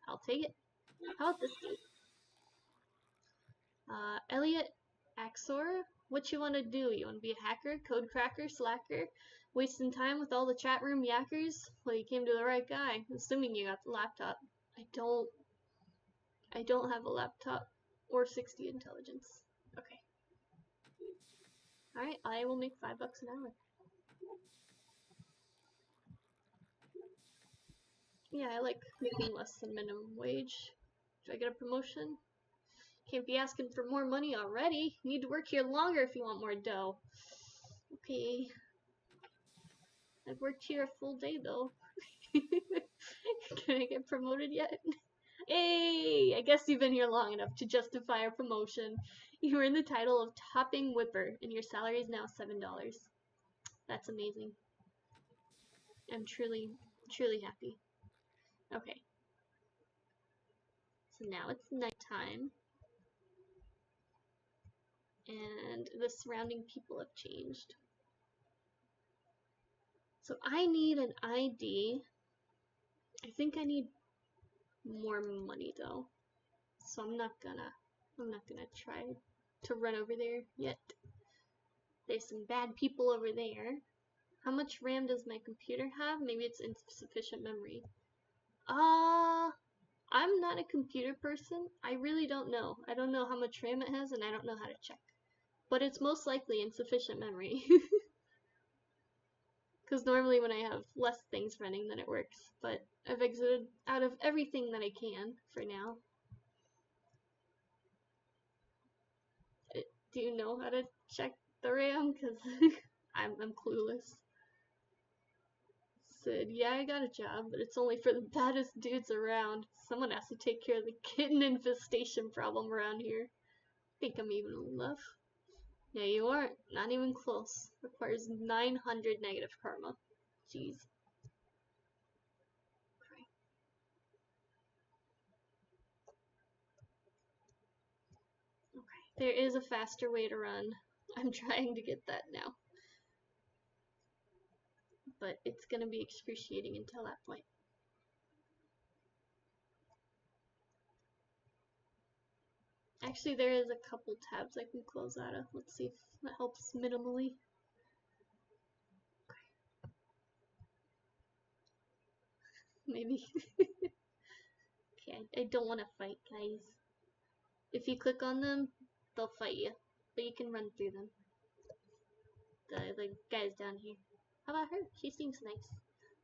I'll take it. How about this dude? Elliot Axor, what you want to do? You want to be a hacker, code cracker, slacker, wasting time with all the chat room yackers? Well, you came to the right guy, assuming you got the laptop. I don't have a laptop or 60 intelligence. Okay. Alright, I will make $5 an hour. Yeah, I like making less than minimum wage. Do I get a promotion? Can't be asking for more money already. You need to work here longer if you want more dough. Okay. I've worked here a full day though. Can I get promoted yet? Hey! I guess you've been here long enough to justify a promotion. You earned the title of Topping Whipper, and your salary is now $7. That's amazing. I'm truly, truly happy. Okay. So now it's nighttime. And the surrounding people have changed. So I need an ID. I think I need more money though. So I'm not gonna try to run over there yet. There's some bad people over there. How much RAM does my computer have? Maybe it's insufficient memory. I'm I'm not a computer person. I really don't know. I don't know how much RAM it has, and I don't know how to check. But it's most likely insufficient memory. Because normally when I have less things running, then it works. But I've exited out of everything that I can for now. Do you know how to check the RAM? Because I'm clueless. Said, yeah, I got a job, but it's only for the baddest dudes around. Someone has to take care of the kitten infestation problem around here. Think I'm even old enough. Yeah, you aren't. Not even close. Requires 900 negative karma. Jeez. Okay. There is a faster way to run. I'm trying to get that now. But it's gonna be excruciating until that point. Actually, there is a couple tabs I can close out of. Let's see if that helps minimally. Maybe. Okay, I don't want to fight, guys. If you click on them, they'll fight you. But you can run through them. The guys down here. How about her? She seems nice.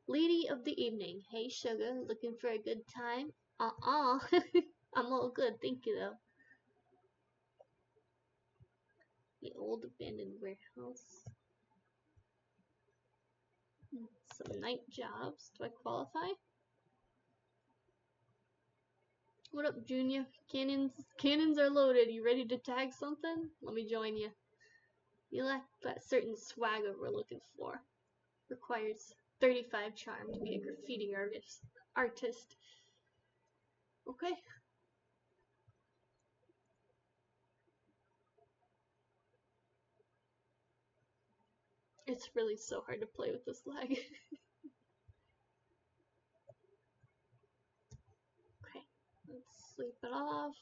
Lady of the evening. Hey, sugar. Looking for a good time? Uh-uh. I'm all good, thank you, though. The old abandoned warehouse. Some night jobs. Do I qualify? What up, Junior? Cannons are loaded. You ready to tag something? Let me join you. You lack that certain swagger we're looking for. Requires 35 charm to be a graffiti artist. Okay. It's really so hard to play with this lag. Okay. Let's sleep it off.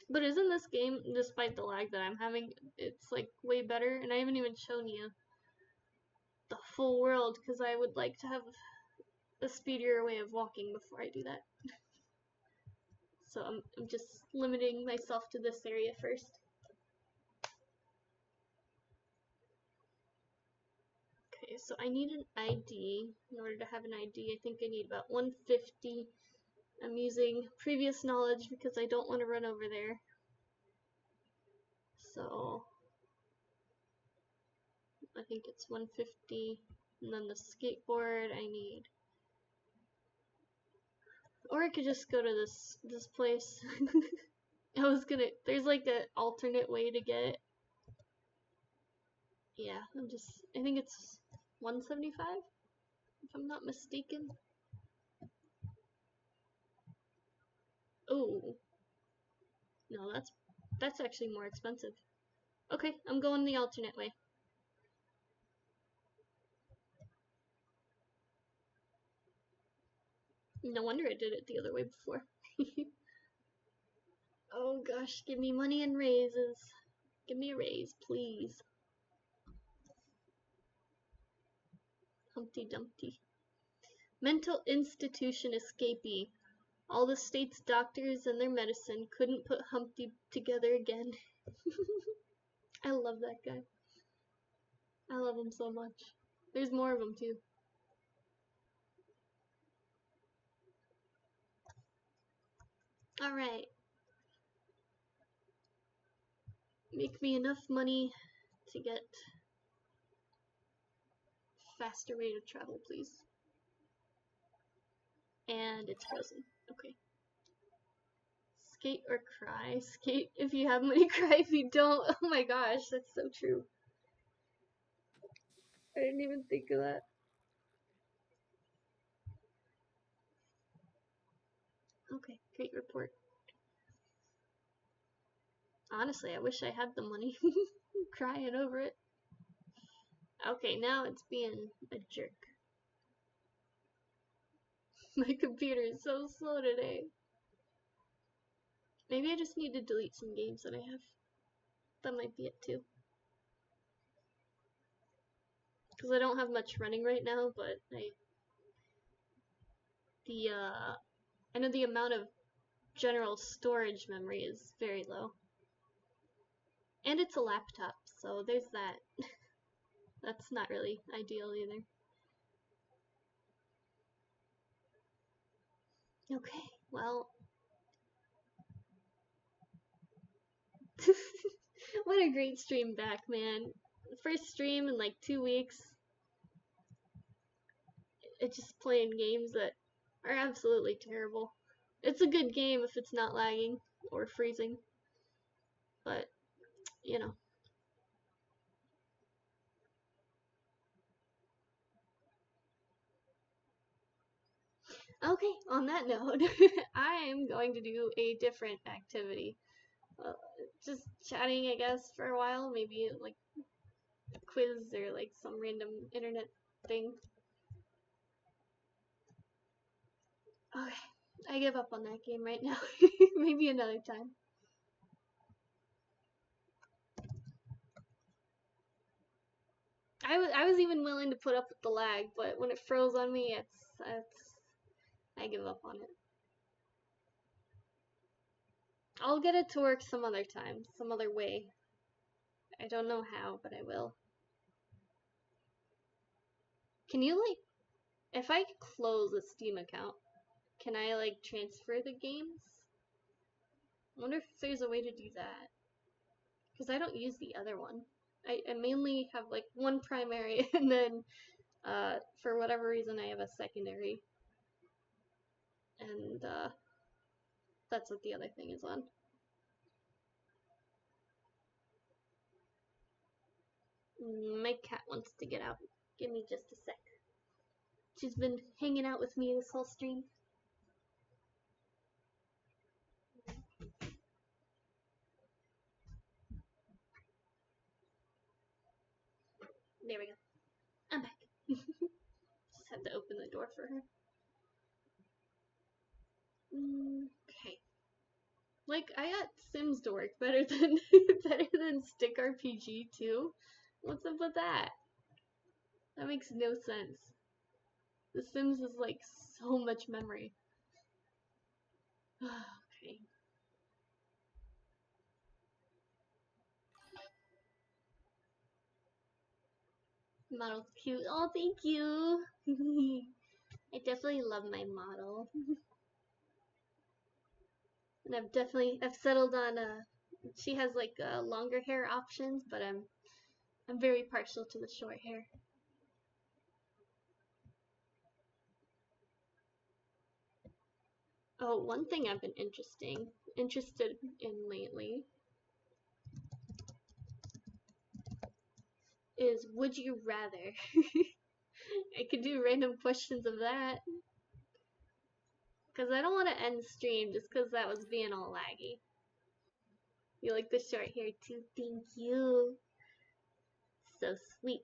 But isn't this game, despite the lag that I'm having, it's like way better? And I haven't even shown you the full world because I would like to have a speedier way of walking before I do that. So I'm just limiting myself to this area first. Okay, so I need an ID. In order to have an ID, I think I need about 150. I'm using previous knowledge because I don't want to run over there. So I think it's 150. And then the skateboard I need. Or I could just go to this place. There's like an alternate way to get it. Yeah, I think it's 175, if I'm not mistaken. Oh, no, that's actually more expensive. Okay, I'm going the alternate way. No wonder I did it the other way before. Oh gosh, give me money and raises. Give me a raise, please. Humpty Dumpty. Mental institution escapee. All the state's doctors and their medicine couldn't put Humpty together again. I love that guy. I love him so much. There's more of them too. Alright. Make me enough money to get faster rate of travel, please. And it's frozen. Okay. Skate or cry. Skate if you have money, cry if you don't. Oh my gosh, that's so true. I didn't even think of that. Okay, great report. Honestly, I wish I had the money. Crying over it. Okay, now it's being a jerk. My computer is so slow today. Maybe I just need to delete some games that I have. That might be it too. because I don't have much running right now, but I know the amount of general storage memory is very low. And it's a laptop, so there's that. That's not really ideal either. Okay, well. What a great stream back, man. First stream in like 2 weeks. It's just playing games that are absolutely terrible. It's a good game if it's not lagging or freezing, but you know. Okay, on that note, I am going to do a different activity. Uh, just chatting, I guess, for a while. Maybe like a quiz or like some random internet thing. Okay, I give up on that game right now. Maybe another time. I was even willing to put up with the lag, but when it froze on me, I give up on it. I'll get it to work some other time, some other way. I don't know how, but I will. Can you like, if I close a Steam account, can I like transfer the games? I wonder if there's a way to do that. Because I don't use the other one. I mainly have like one primary and then for whatever reason I have a secondary. And that's what the other thing is on. My cat wants to get out. Give me just a sec. She's been hanging out with me this whole stream. There we go. I'm back. Just had to open the door for her. Okay. Like, I got Sims to work better than better than Stick RPG too. What's up with that? That makes no sense. The Sims is like so much memory. Okay. Model's cute. Oh, thank you. I definitely love my model. And I've settled on she has like longer hair options, but I'm very partial to the short hair. Oh, one thing I've been interested in lately is would you rather? I could do random questions of that. Because I don't want to end stream just because that was being all laggy. You like the short hair too? Thank you. So sweet.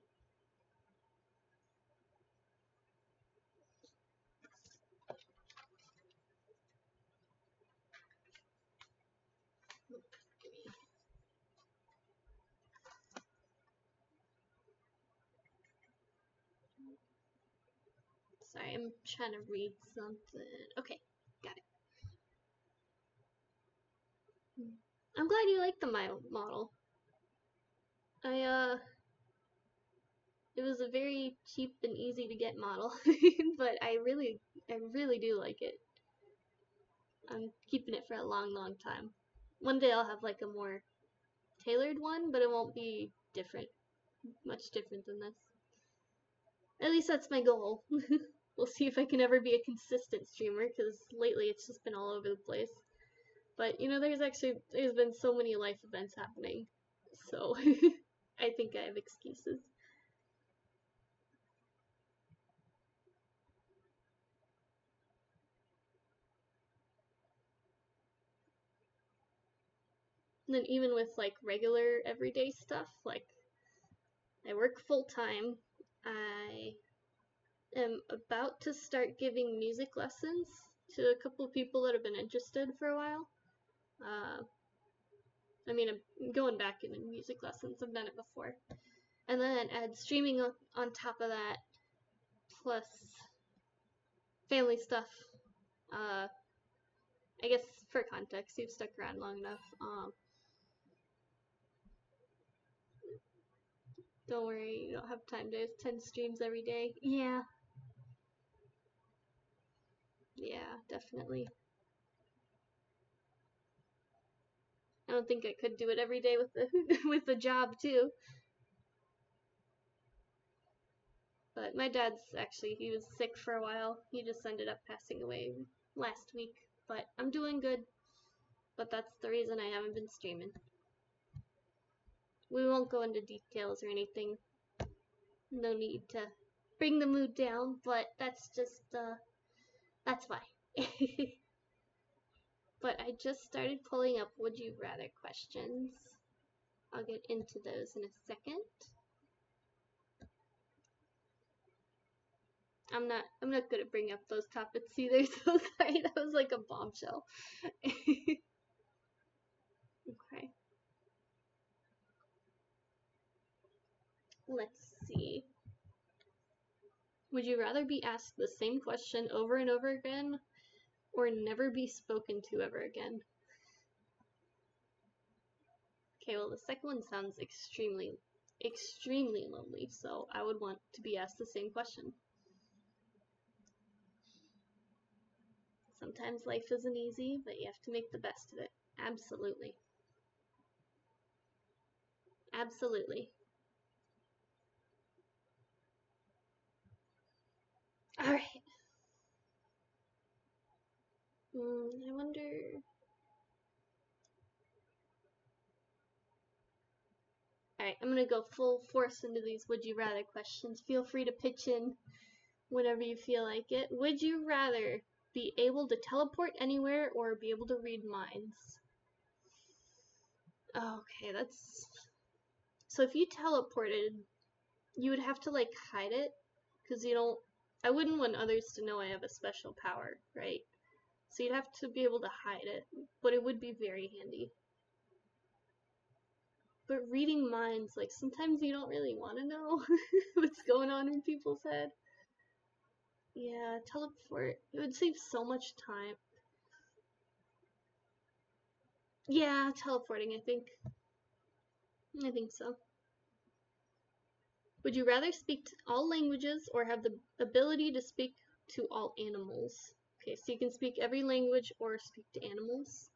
Sorry, I'm trying to read something. Okay, got it. I'm glad you like the model. It was a very cheap and easy to get model, but I really do like it. I'm keeping it for a long, long time. One day I'll have like a more tailored one, but it won't be much different than this. At least that's my goal. We'll see if I can ever be a consistent streamer, because lately it's just been all over the place. But you know, there's been so many life events happening, so I think I have excuses. And then even with like regular everyday stuff, like I work full time. I am about to start giving music lessons to a couple people that have been interested for a while. I mean, I'm going back into music lessons. I've done it before. And then add streaming on top of that, plus family stuff. I guess for context, you've stuck around long enough. Don't worry, you don't have time to 10 streams every day. Yeah, definitely. I don't think I could do it every day with the with the job too. But my dad's actually, he was sick for a while. He just ended up passing away last week. But I'm doing good. But that's the reason I haven't been streaming. We won't go into details or anything. No need to bring the mood down, but that's just, that's why. But I just started pulling up would you rather questions. I'll get into those in a second. I'm not good at bringing up those topics either, so sorry, that was like a bombshell. Okay. Let's see. Would you rather be asked the same question over and over again, or never be spoken to ever again? Okay, well the second one sounds extremely lonely, so I would want to be asked the same question. Sometimes life isn't easy, but you have to make the best of it. Absolutely. Absolutely. Alright. I wonder... Alright, I'm gonna go full force into these would you rather questions. Feel free to pitch in whenever you feel like it. Would you rather be able to teleport anywhere or be able to read minds? Okay, that's... So if you teleported, you would have to, like, hide it, because you don't... I wouldn't want others to know I have a special power, right? So you'd have to be able to hide it, but it would be very handy. But reading minds, like, sometimes you don't really want to know what's going on in people's head. Yeah, teleport. It would save so much time. Yeah, teleporting, I think. I think so. Would you rather speak to all languages or have the ability to speak to all animals? Okay, so you can speak every language or speak to animals.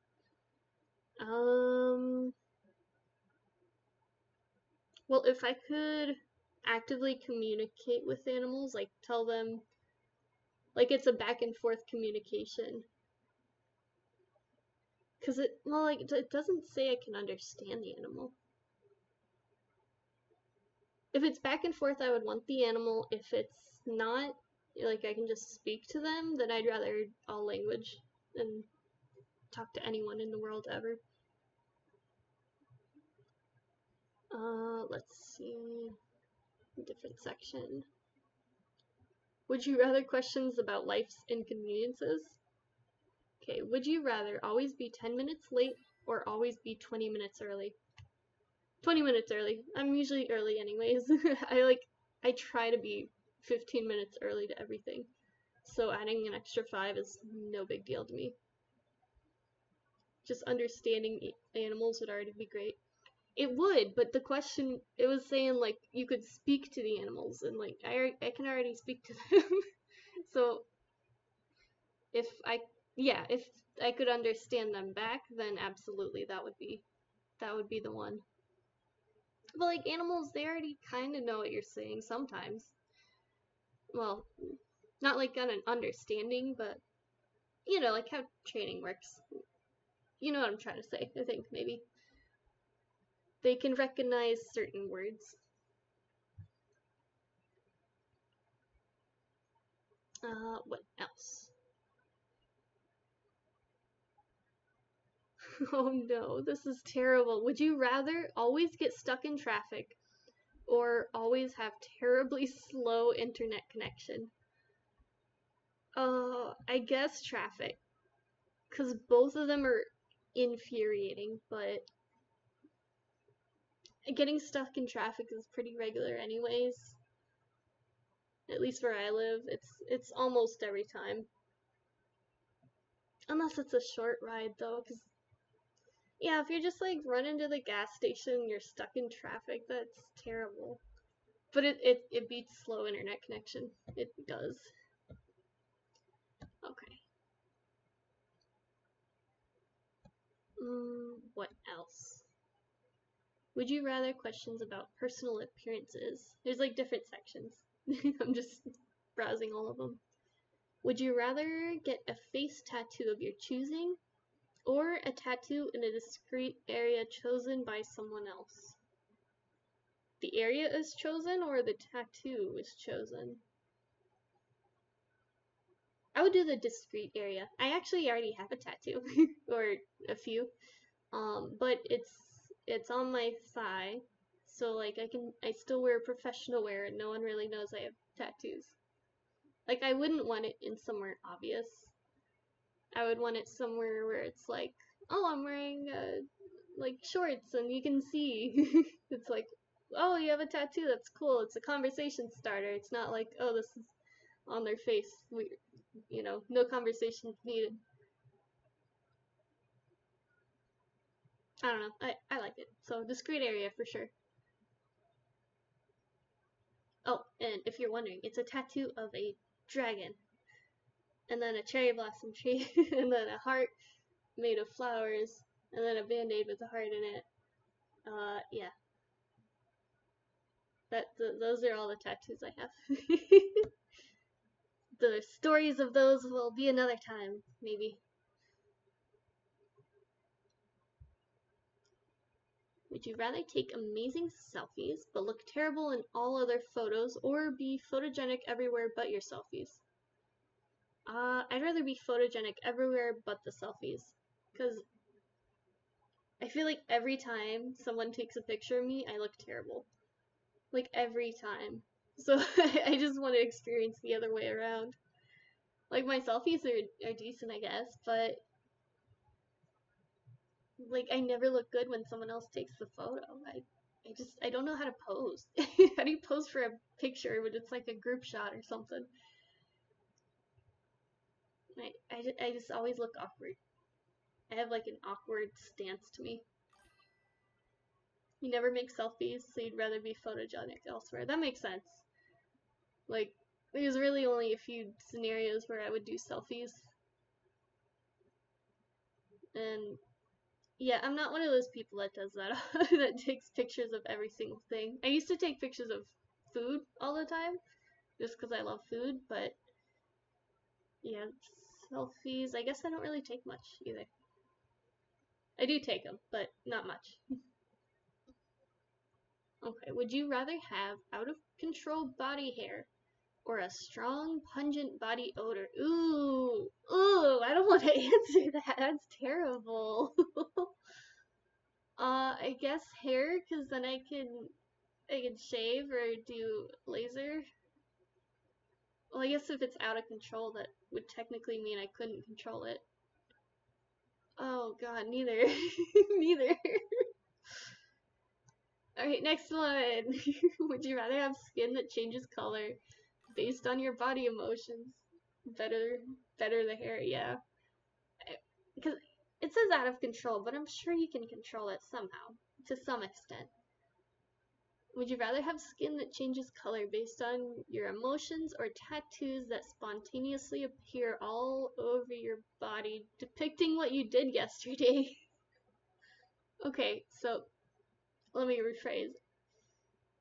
Well, if I could actively communicate with animals, like tell them, like it's a back and forth communication. Because it doesn't say I can understand the animal. If it's back and forth, I would want the animal. If it's not, like I can just speak to them, then I'd rather all language and talk to anyone in the world ever. Let's see. Different section. Would you rather questions about life's inconveniences? Okay, would you rather always be 10 minutes late or always be 20 minutes early? 20 minutes early. I'm usually early anyways. I try to be 15 minutes early to everything. So adding an extra 5 is no big deal to me. Just understanding animals would already be great. It would, but the question, it was saying like you could speak to the animals, and like I can already speak to them. So if I could understand them back, then absolutely that would be the one. But like animals, they already kind of know what you're saying sometimes. Well, not like on an understanding, but you know, like how training works. You know what I'm trying to say, I think, maybe. They can recognize certain words. What else? Oh no, this is terrible. Would you rather always get stuck in traffic or always have terribly slow internet connection? I guess traffic. Because both of them are infuriating, but getting stuck in traffic is pretty regular anyways. At least where I live, it's almost every time. Unless it's a short ride though, cause yeah, if you're just like running to the gas station and you're stuck in traffic, that's terrible. But it beats slow internet connection. It does. Okay. What else? Would you rather questions about personal appearances? There's like different sections. I'm just browsing all of them. Would you rather get a face tattoo of your choosing or a tattoo in a discrete area chosen by someone else? The area is chosen or the tattoo is chosen? I would do the discrete area. I actually already have a tattoo or a few. But it's on my thigh, so like I still wear professional wear and no one really knows I have tattoos. Like I wouldn't want it in somewhere obvious. I would want it somewhere where it's like, oh, I'm wearing like shorts and you can see. It's like, oh, you have a tattoo. That's cool. It's a conversation starter. It's not like, oh, this is on their face. No conversation needed. I don't know. I like it. So discreet area for sure. Oh, and if you're wondering, it's a tattoo of a dragon, and then a cherry blossom tree, and then a heart made of flowers, and then a band-aid with a heart in it. Yeah, those are all the tattoos I have. The stories of those will be another time, maybe. Would you rather take amazing selfies but look terrible in all other photos, or be photogenic everywhere but your selfies? I'd rather be photogenic everywhere but the selfies, because I feel like every time someone takes a picture of me, I look terrible. Like every time. So I just want to experience the other way around. Like my selfies are decent, I guess, but like I never look good when someone else takes the photo. I don't know how to pose. How do you pose for a picture when it's like a group shot or something? I just always look awkward. I have like an awkward stance to me. You never make selfies, so you'd rather be photogenic elsewhere. That makes sense. Like, there's really only a few scenarios where I would do selfies. And yeah, I'm not one of those people that does that, that takes pictures of every single thing. I used to take pictures of food all the time, just because I love food, but yeah, selfies, I guess I don't really take much either. I do take them, but not much. Okay, would you rather have out of control body hair or a strong, pungent body odor? Ooh, I don't want to answer that. That's terrible. I guess hair, cause then I can shave or do laser. Well, I guess if it's out of control, that would technically mean I couldn't control it. Oh God, neither, neither. Alright, next one. Would you rather have skin that changes color based on your body emotions? Better, better the hair, yeah. Because it says out of control, but I'm sure you can control it somehow, to some extent. Would you rather have skin that changes color based on your emotions or tattoos that spontaneously appear all over your body depicting what you did yesterday? Okay, so let me rephrase.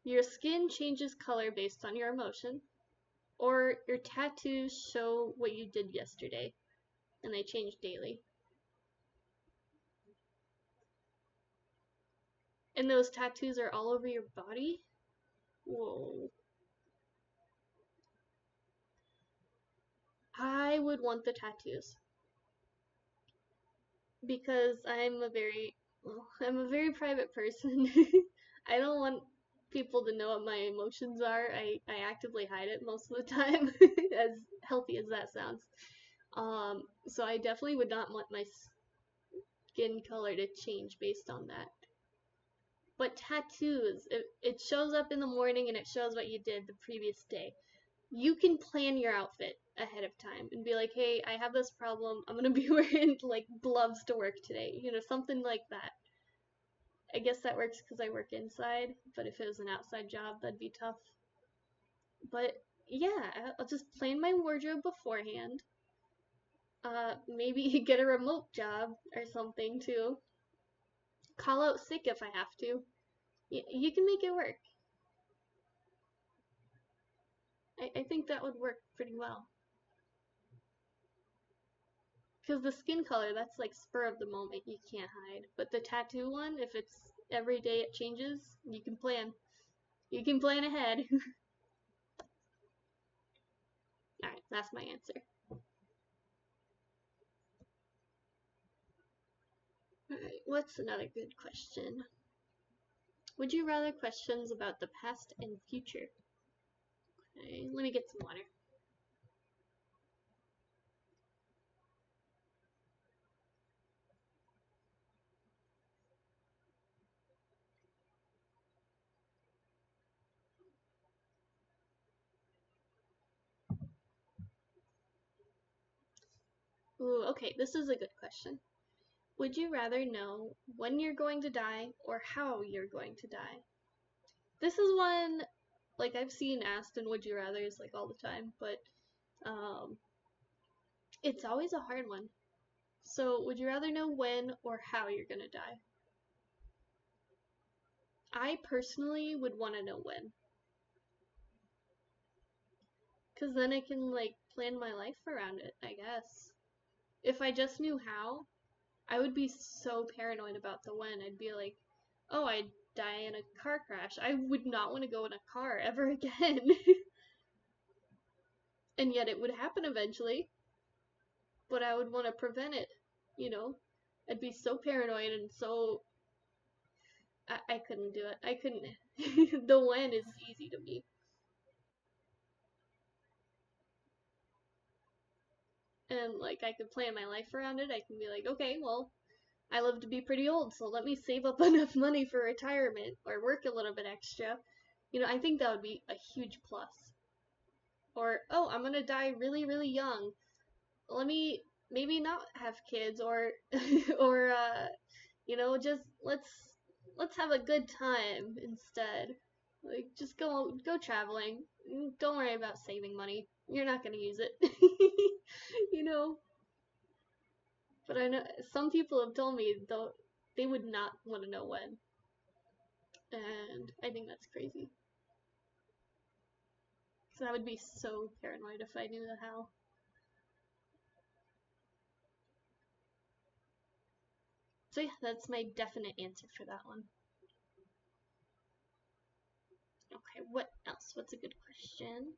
Your skin changes color based on your emotion, or your tattoos show what you did yesterday, and they change daily. And those tattoos are all over your body? Whoa. I would want the tattoos because I'm a very private person. I don't want people to know what my emotions are. I actively hide it most of the time, as healthy as that sounds. So I definitely would not want my skin color to change based on that. But tattoos, it shows up in the morning and it shows what you did the previous day. You can plan your outfit ahead of time and be like, hey, I have this problem. I'm gonna be wearing like gloves to work today. You know, something like that. I guess that works because I work inside, but if it was an outside job, that'd be tough. But yeah, I'll just plan my wardrobe beforehand. Maybe get a remote job or something too. Call out sick if I have to. You can make it work. I think that would work pretty well. Because the skin color, that's like spur of the moment, you can't hide. But the tattoo one, if it's every day it changes, you can plan. You can plan ahead. Alright, that's my answer. Alright, what's another good question? Would you rather questions about the past and future? Okay, let me get some water. Ooh, okay, this is a good question. Would you rather know when you're going to die or how you're going to die? This is one, like, I've seen asked in Would You Rathers, like, all the time, but, it's always a hard one. So, would you rather know when or how you're gonna die? I personally would want to know when. Because then I can, like, plan my life around it, I guess. If I just knew how, I would be so paranoid about the when. I'd be like, oh, I'd die in a car crash. I would not want to go in a car ever again. And yet it would happen eventually, but I would want to prevent it, you know? I'd be so paranoid and so. I couldn't do it. I couldn't. The when is easy to me. And, like, I could plan my life around it. I can be like, okay, well, I live to be pretty old, so let me save up enough money for retirement or work a little bit extra. You know, I think that would be a huge plus. Or, oh, I'm gonna die really, really young. Let me maybe not have kids or or you know, just let's have a good time instead. Like just go traveling. Don't worry about saving money. You're not gonna use it. You know? But I know some people have told me though they would not want to know when. And I think that's crazy. Because I would be so paranoid if I knew the how. So yeah, that's my definite answer for that one. Okay, what else? What's a good question?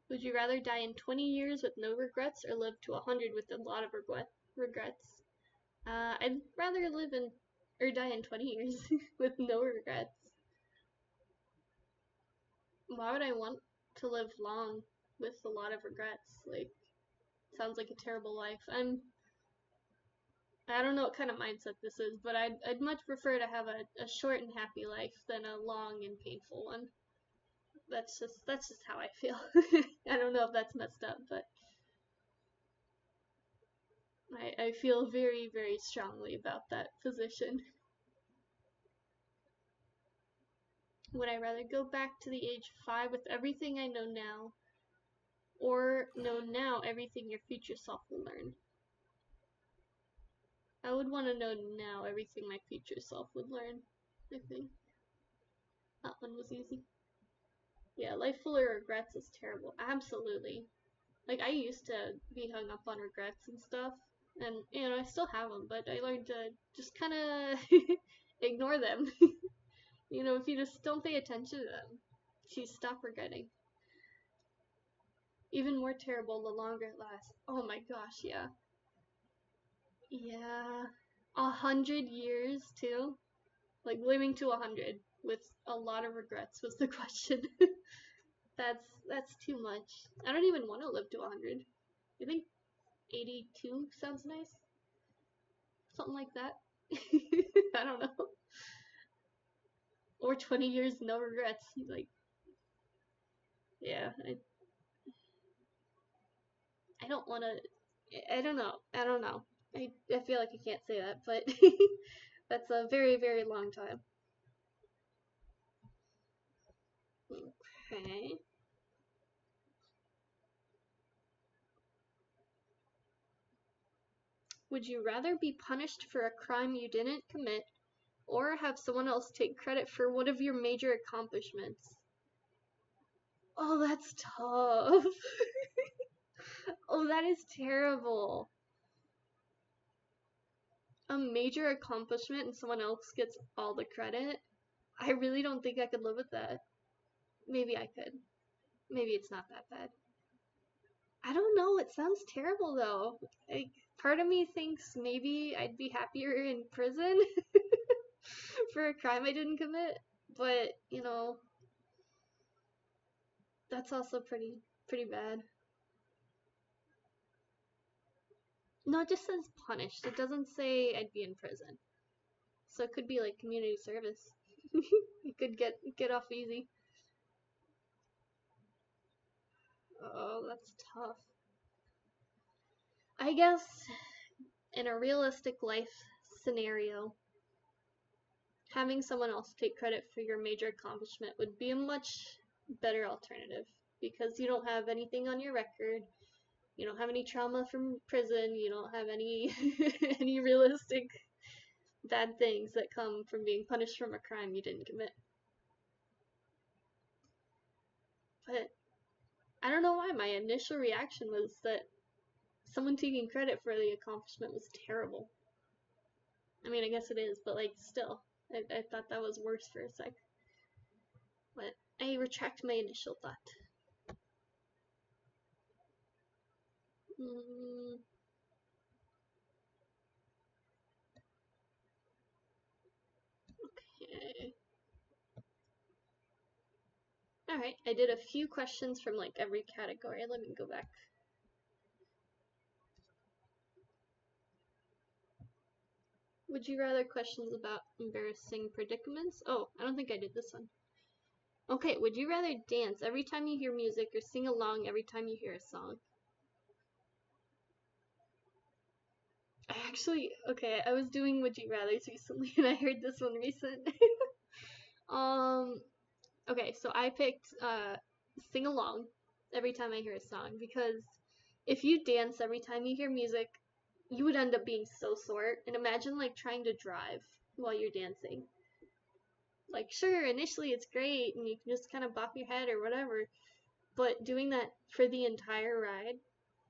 Would you rather die in 20 years with no regrets or live to 100 with a lot of regrets? I'd rather live in or die in 20 years with no regrets. Why would I want to live long with a lot of regrets? Like, sounds like a terrible life. I don't know what kind of mindset this is, but I'd much prefer to have a short and happy life than a long and painful one. That's just how I feel. I don't know if that's messed up, but I feel very, very strongly about that position. Would I rather go back to the age 5 with everything I know now, or know now everything your future self will learn? I would want to know now everything my future self would learn. I think that one was easy. Yeah, life full of regrets is terrible. Absolutely. Like, I used to be hung up on regrets and stuff, and, you know, I still have them, but I learned to just kind of ignore them. You know, if you just don't pay attention to them, you stop regretting. Even more terrible the longer it lasts. Oh my gosh, yeah. Yeah. 100 years, too? Like, living to 100 with a lot of regrets was the question. That's too much. I don't even want to live to 100. I think 82 sounds nice. Something like that. I don't know. Or 20 years, no regrets. Like, yeah, I don't want to. I don't know. I don't know. I feel like I can't say that, but that's a very, very long time. Okay. Would you rather be punished for a crime you didn't commit or have someone else take credit for one of your major accomplishments? Oh, that's tough. Oh, that is terrible. A major accomplishment and someone else gets all the credit? I really don't think I could live with that. Maybe I could. Maybe it's not that bad. I don't know. It sounds terrible though. Like, part of me thinks maybe I'd be happier in prison for a crime I didn't commit. But, that's also pretty bad. No, it just says punished. It doesn't say I'd be in prison. So it could be like community service. You could get off easy. Oh, that's tough. I guess in a realistic life scenario, having someone else take credit for your major accomplishment would be a much better alternative because you don't have anything on your record. You don't have any trauma from prison. You don't have any any realistic bad things that come from being punished from a crime you didn't commit. But I don't know why my initial reaction was that someone taking credit for the accomplishment was terrible. I mean, I guess it is, but like still, I thought that was worse for a sec. But I retract my initial thought. Mm, okay. Alright, I did a few questions from like every category. Let me go back. Would you rather questions about embarrassing predicaments? Oh, I don't think I did this one. Okay, would you rather dance every time you hear music or sing along every time you hear a song? Okay, I was doing Would You Rathers recently and I heard this one recent. um, okay, so I picked sing along every time I hear a song because if you dance every time you hear music, you would end up being so sore. And imagine like trying to drive while you're dancing. Like, sure, initially it's great and you can just kind of bop your head or whatever, but doing that for the entire ride,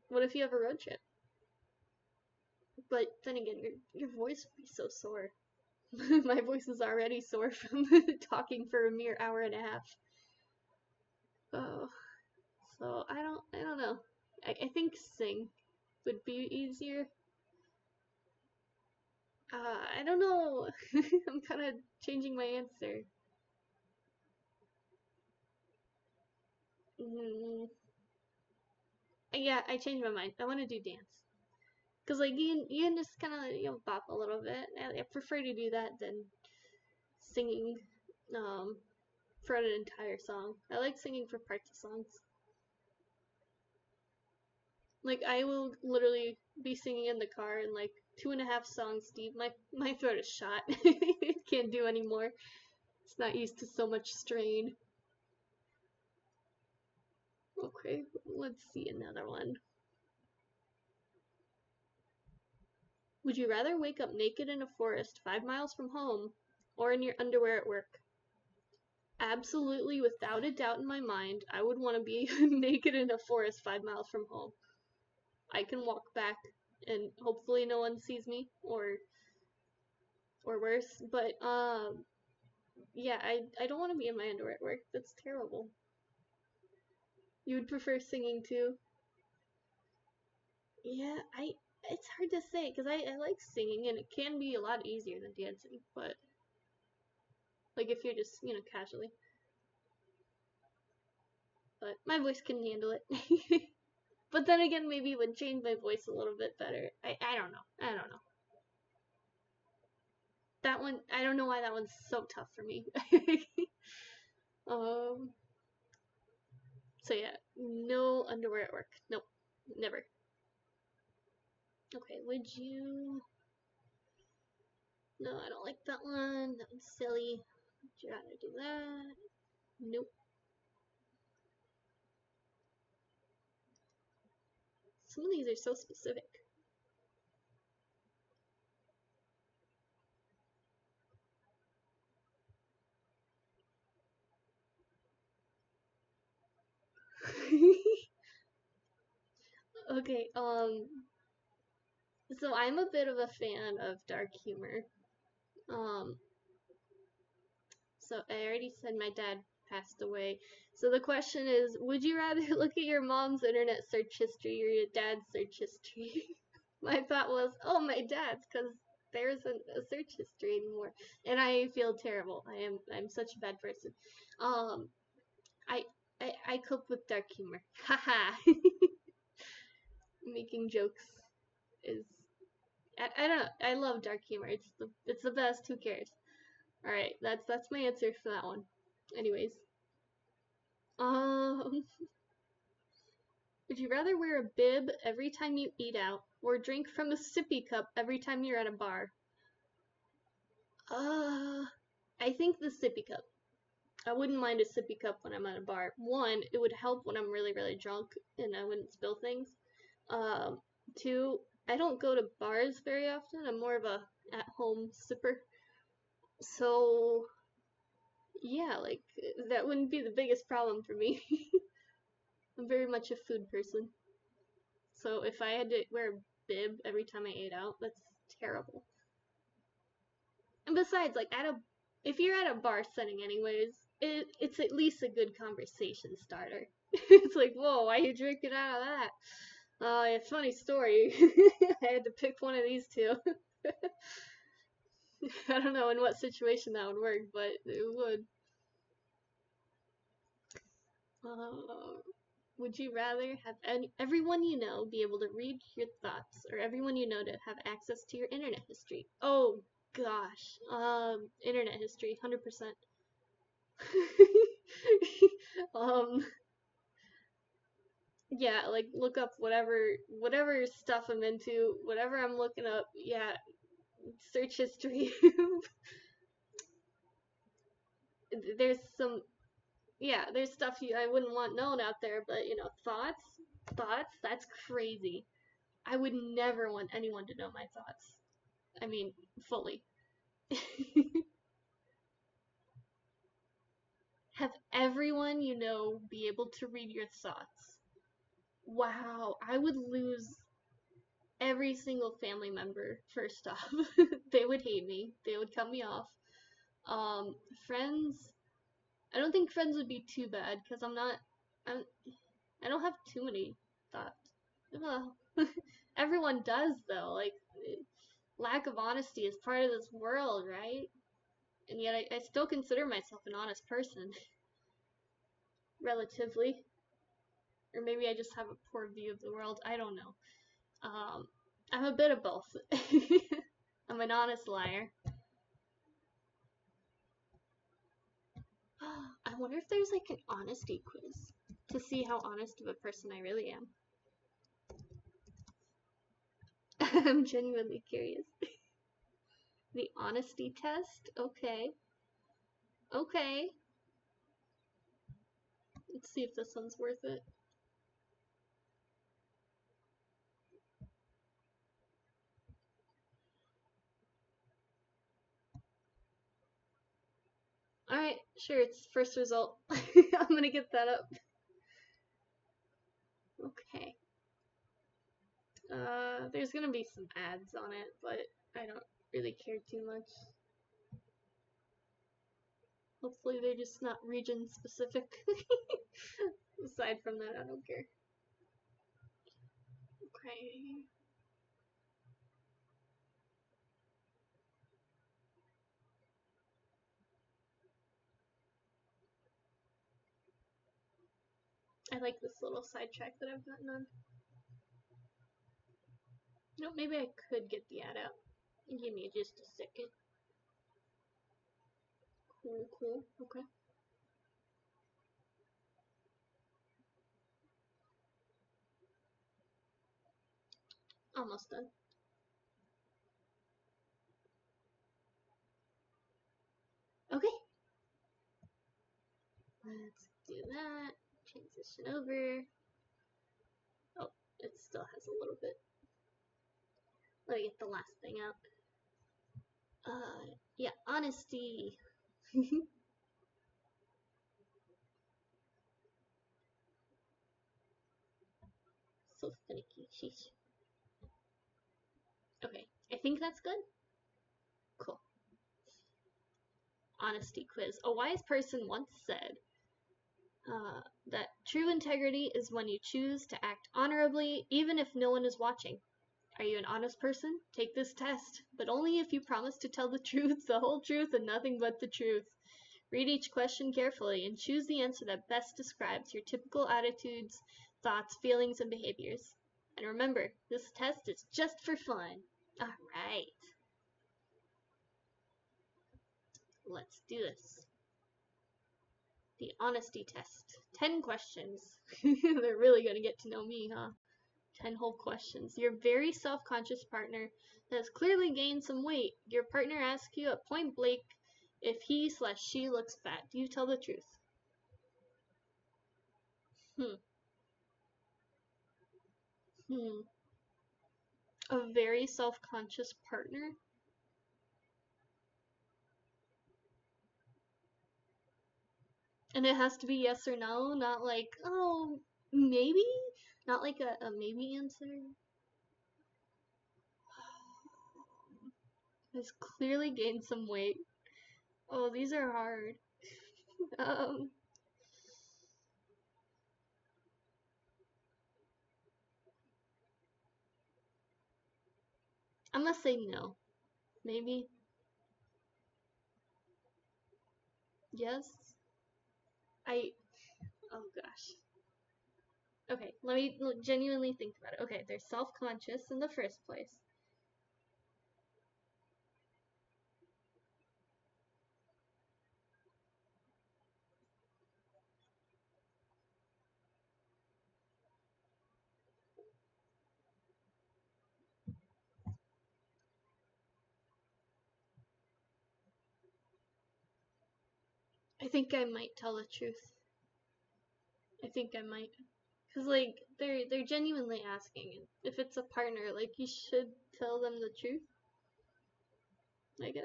what if you have a road trip? But then again, your voice would be so sore. My voice is already sore from talking for a mere hour and a half. Oh, so I don't know. I think sing would be easier. I don't know. I'm kind of changing my answer. Mm, yeah, I changed my mind. I want to do dance. Cause like you can just kind of bop a little bit. I prefer to do that than singing um for an entire song. I like singing for parts of songs. Like I will literally be singing in the car and like 2.5 songs deep. My throat is shot. It can't do anymore. It's not used to so much strain. Okay, let's see another one. Would you rather wake up naked in a forest 5 miles from home or in your underwear at work? Absolutely, without a doubt in my mind, I would want to be naked in a forest 5 miles from home. I can walk back and hopefully no one sees me or worse. But yeah, I don't want to be in my underwear at work. That's terrible. You would prefer singing too? Yeah, I it's hard to say because I like singing and it can be a lot easier than dancing, but like if you're just casually. But my voice can handle it. But then again, maybe it would change my voice a little bit better. I don't know. I don't know. That one, I don't know why that one's so tough for me. um. So yeah, no underwear at work. Nope, never. Okay, would you? No, I don't like that one. That one's silly. Would you rather do that? Nope. Some of these are so specific. Okay, so I'm a bit of a fan of dark humor. Um, so I already said my dad passed away. So the question is, would you rather look at your mom's internet search history or your dad's search history? My thought was, oh, my dad's, because there isn't a search history anymore, and I feel terrible. I'm such a bad person. Um, I I cope with dark humor. Haha. Making jokes is I don't know. I love dark humor. It's the best. Who cares? All right, that's my answer for that one. Anyways, um, would you rather wear a bib every time you eat out or drink from a sippy cup every time you're at a bar? Uh, I think the sippy cup. I wouldn't mind a sippy cup when I'm at a bar. One, it would help when I'm really, really drunk and I wouldn't spill things. Um, Two, I don't go to bars very often. I'm more of a at-home sipper. So, yeah, like that wouldn't be the biggest problem for me. I'm very much a food person. So if I had to wear a bib every time I ate out, that's terrible. And besides, like if you're at a bar setting anyways, it's at least a good conversation starter. It's like, whoa, why are you drinking out of that? Yeah, funny story. I had to pick one of these two. I don't know in what situation that would work, but it would. Uh, would you rather have everyone you know be able to read your thoughts, or everyone you know to have access to your internet history? Oh gosh, internet history, 100%. um, yeah, like look up whatever stuff I'm into, whatever I'm looking up. Yeah, search history. There's some, yeah, there's stuff I wouldn't want known out there, but thoughts, that's crazy. I would never want anyone to know my thoughts. I mean, fully. Have everyone you know be able to read your thoughts. Wow, I would lose every single family member, first off. They would hate me. They would cut me off. Um, Friends, I don't think friends would be too bad because I'm, I don't have too many thoughts. Well, everyone does though. Like, lack of honesty is part of this world, right? And yet I still consider myself an honest person, relatively. Or maybe I just have a poor view of the world. I don't know. Um, I'm a bit of both. I'm an honest liar. I wonder if there's like an honesty quiz to see how honest of a person I really am. I'm genuinely curious. The honesty test? Okay. Okay. Let's see if this one's worth it. Alright, sure, it's first result. I'm gonna get that up. Okay. There's gonna be some ads on it, but I don't really care too much. Hopefully they're just not region specific. Aside from that, I don't care. Okay. I like this little sidetrack that I've gotten on. No, maybe I could get the ad out. Give me just a second. Cool. Okay. Almost done. Okay. Let's do that. Transition over. Oh, it still has a little bit. Let me get the last thing out. Yeah, honesty. So finicky. Sheesh. Okay, I think that's good. Cool. Honesty quiz. A wise person once said that true integrity is when you choose to act honorably even if no one is watching. Are you an honest person? Take this test, but only if you promise to tell the truth, the whole truth, and nothing but the truth. Read each question carefully and choose the answer that best describes your typical attitudes, thoughts, feelings, and behaviors. And remember, this test is just for fun. Alright. Let's do this. The honesty test. 10 questions. They're really gonna get to know me, huh? 10 whole questions. Your very self-conscious partner has clearly gained some weight. Your partner asks you at point blank if he/she looks fat. Do you tell the truth? Hmm. Hmm. A very self-conscious partner? And it has to be yes or no, not like, oh, maybe? Not like a maybe answer? Has clearly gained some weight. Oh, these are hard. Um, I'm gonna say no. Maybe. Yes. I. Oh gosh. Okay, let me genuinely think about it. Okay, they're self-conscious in the first place. I think I might tell the truth. I think I might. Cause like they're genuinely asking. If it's a partner, like you should tell them the truth. I guess.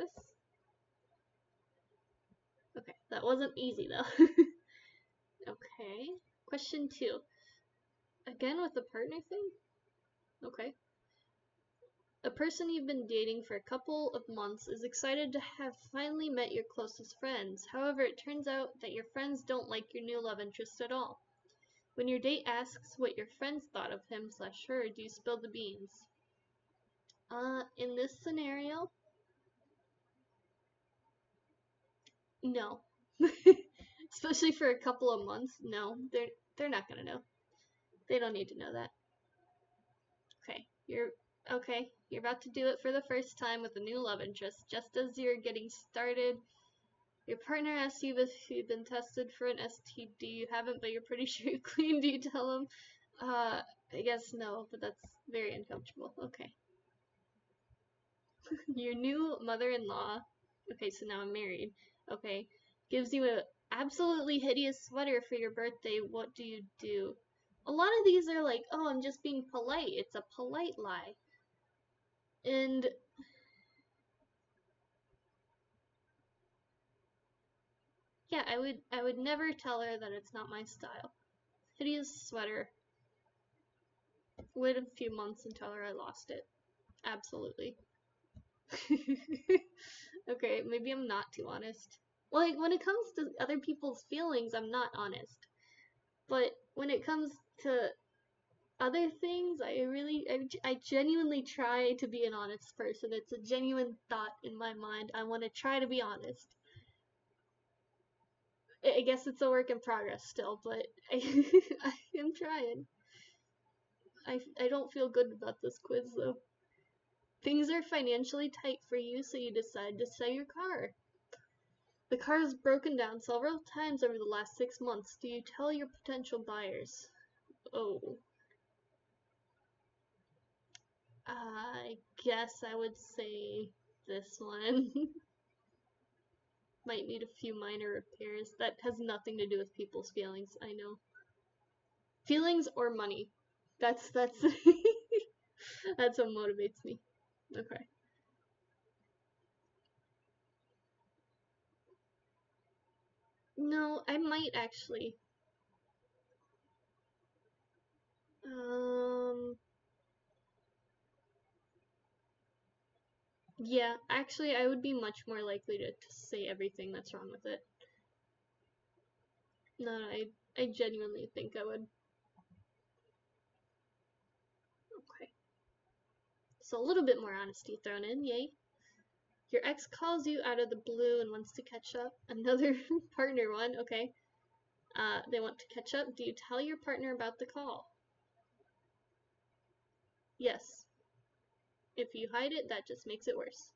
Okay, that wasn't easy though. Okay. Question 2. Again with the partner thing? Okay. A person you've been dating for a couple of months is excited to have finally met your closest friends. However, it turns out that your friends don't like your new love interest at all. When your date asks what your friends thought of him/her, do you spill the beans? In this scenario, no. Especially for a couple of months, no. They're not gonna know. They don't need to know that. Okay. You're about to do it for the first time with a new love interest. Just as you're getting started, your partner asks you if you've been tested for an STD. You haven't, but you're pretty sure you're clean. Do you tell them? I guess no, but that's very uncomfortable. Okay. Your new mother-in-law, okay, so now I'm married, okay, gives you a absolutely hideous sweater for your birthday. What do you do? A lot of these are like, oh, I'm just being polite. It's a polite lie. And yeah, I would never tell her that it's not my style. Hideous sweater. Wait a few months and tell her I lost it. Absolutely. Okay, maybe I'm not too honest. Like, when it comes to other people's feelings, I'm not honest. But when it comes to other things, I genuinely try to be an honest person. It's a genuine thought in my mind. I want to try to be honest. I guess it's a work in progress still, but I am trying. I don't feel good about this quiz though. Things are financially tight for you, so you decide to sell your car. The car has broken down several times over the last 6 months. Do you tell your potential buyers? Oh. I guess I would say this one. Might need a few minor repairs. That has nothing to do with people's feelings, I know. Feelings or money. That's that's what motivates me. Okay. No, I might actually. Um yeah, actually I would be much more likely to say everything that's wrong with it. No, I genuinely think I would. Okay. So a little bit more honesty thrown in, yay. Your ex calls you out of the blue and wants to catch up. Another partner one, okay. They want to catch up. Do you tell your partner about the call? Yes. If you hide it, that just makes it worse.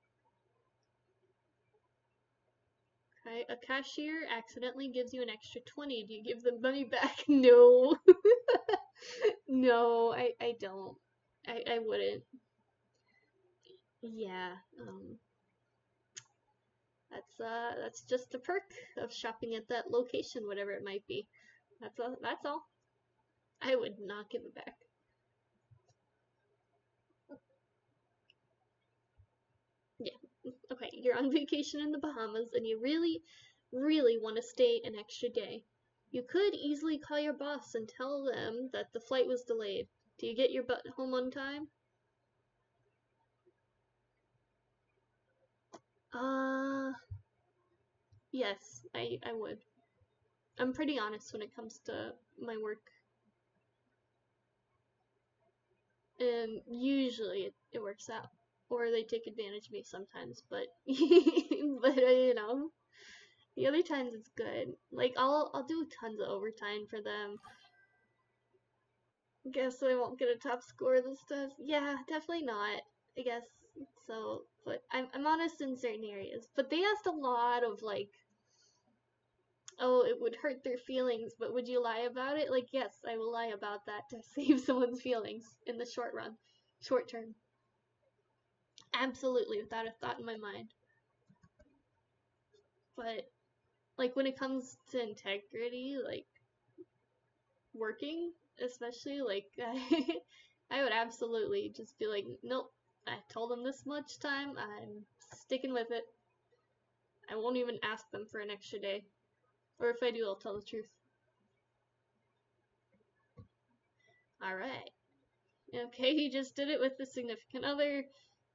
Okay, a cashier accidentally gives you an extra 20. Do you give the money back? No. No, I don't. I wouldn't. Yeah, that's just the perk of shopping at that location, whatever it might be. That's all. I would not give it back. Yeah. Okay, you're on vacation in the Bahamas and you really, really want to stay an extra day. You could easily call your boss and tell them that the flight was delayed. Do you get your butt home on time? Uh, yes, I would. I'm pretty honest when it comes to my work, and usually it works out. Or they take advantage of me sometimes, but you know, the other times it's good. Like I'll do tons of overtime for them. Guess I won't get a top score this time. Yeah, definitely not. I guess so, but I'm honest in certain areas. But they asked a lot of like, oh, it would hurt their feelings, but would you lie about it? Like, yes, I will lie about that to save someone's feelings in the short run, short term. Absolutely, without a thought in my mind. But like when it comes to integrity, like working, especially like I would absolutely just be like, nope. I told them this much time. I'm sticking with it. I won't even ask them for an extra day. Or if I do, I'll tell the truth. Alright. Okay, he just did it with the significant other,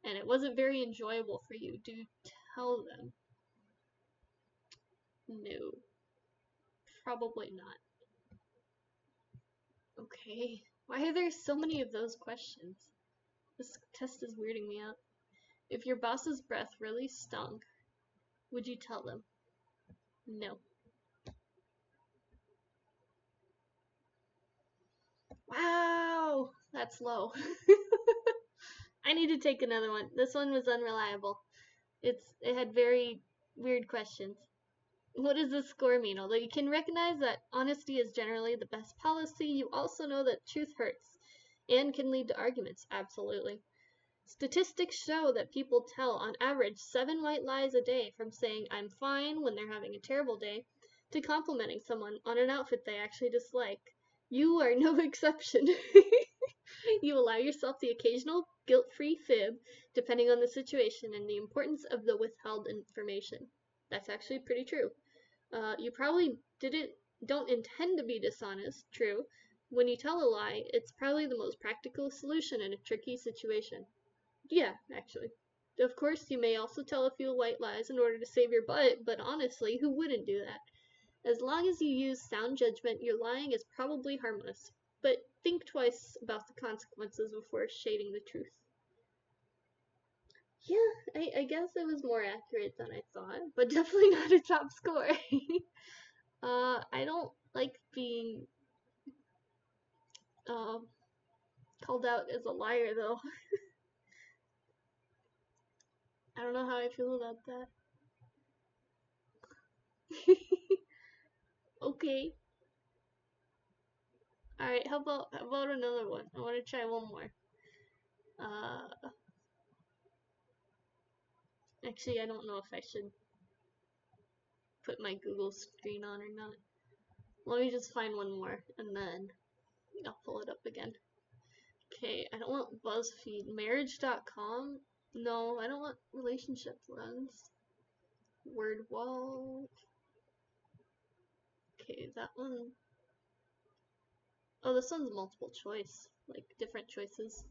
and it wasn't very enjoyable for you. Do tell them. No. Probably not. Okay. Why are there so many of those questions? This test is weirding me out. If your boss's breath really stunk, would you tell them? No. Wow! That's low. I need to take another one. This one was unreliable. It had very weird questions. What does this score mean? Although you can recognize that honesty is generally the best policy, you also know that truth hurts and can lead to arguments. Absolutely. Statistics show that people tell, on average, 7 white lies a day, from saying I'm fine when they're having a terrible day to complimenting someone on an outfit they actually dislike. You are no exception. You allow yourself the occasional guilt-free fib, depending on the situation and the importance of the withheld information. That's actually pretty true. You probably don't intend to be dishonest, true. When you tell a lie, it's probably the most practical solution in a tricky situation. Yeah, actually. Of course, you may also tell a few white lies in order to save your butt, but honestly, who wouldn't do that? As long as you use sound judgment, your lying is probably harmless. But think twice about the consequences before shading the truth. Yeah, I guess it was more accurate than I thought, but definitely not a top score. I don't like being uh, called out as a liar, though. I don't know how I feel about that. Okay. Alright, how about another one? I want to try one more. Actually, I don't know if I should put my Google screen on or not. Let me just find one more, and then I'll pull it up again. Okay, I don't want BuzzFeed. Marriage.com? No, I don't want relationship lens. Word wall. Okay, that one. Oh, this one's multiple choice. Like, different choices.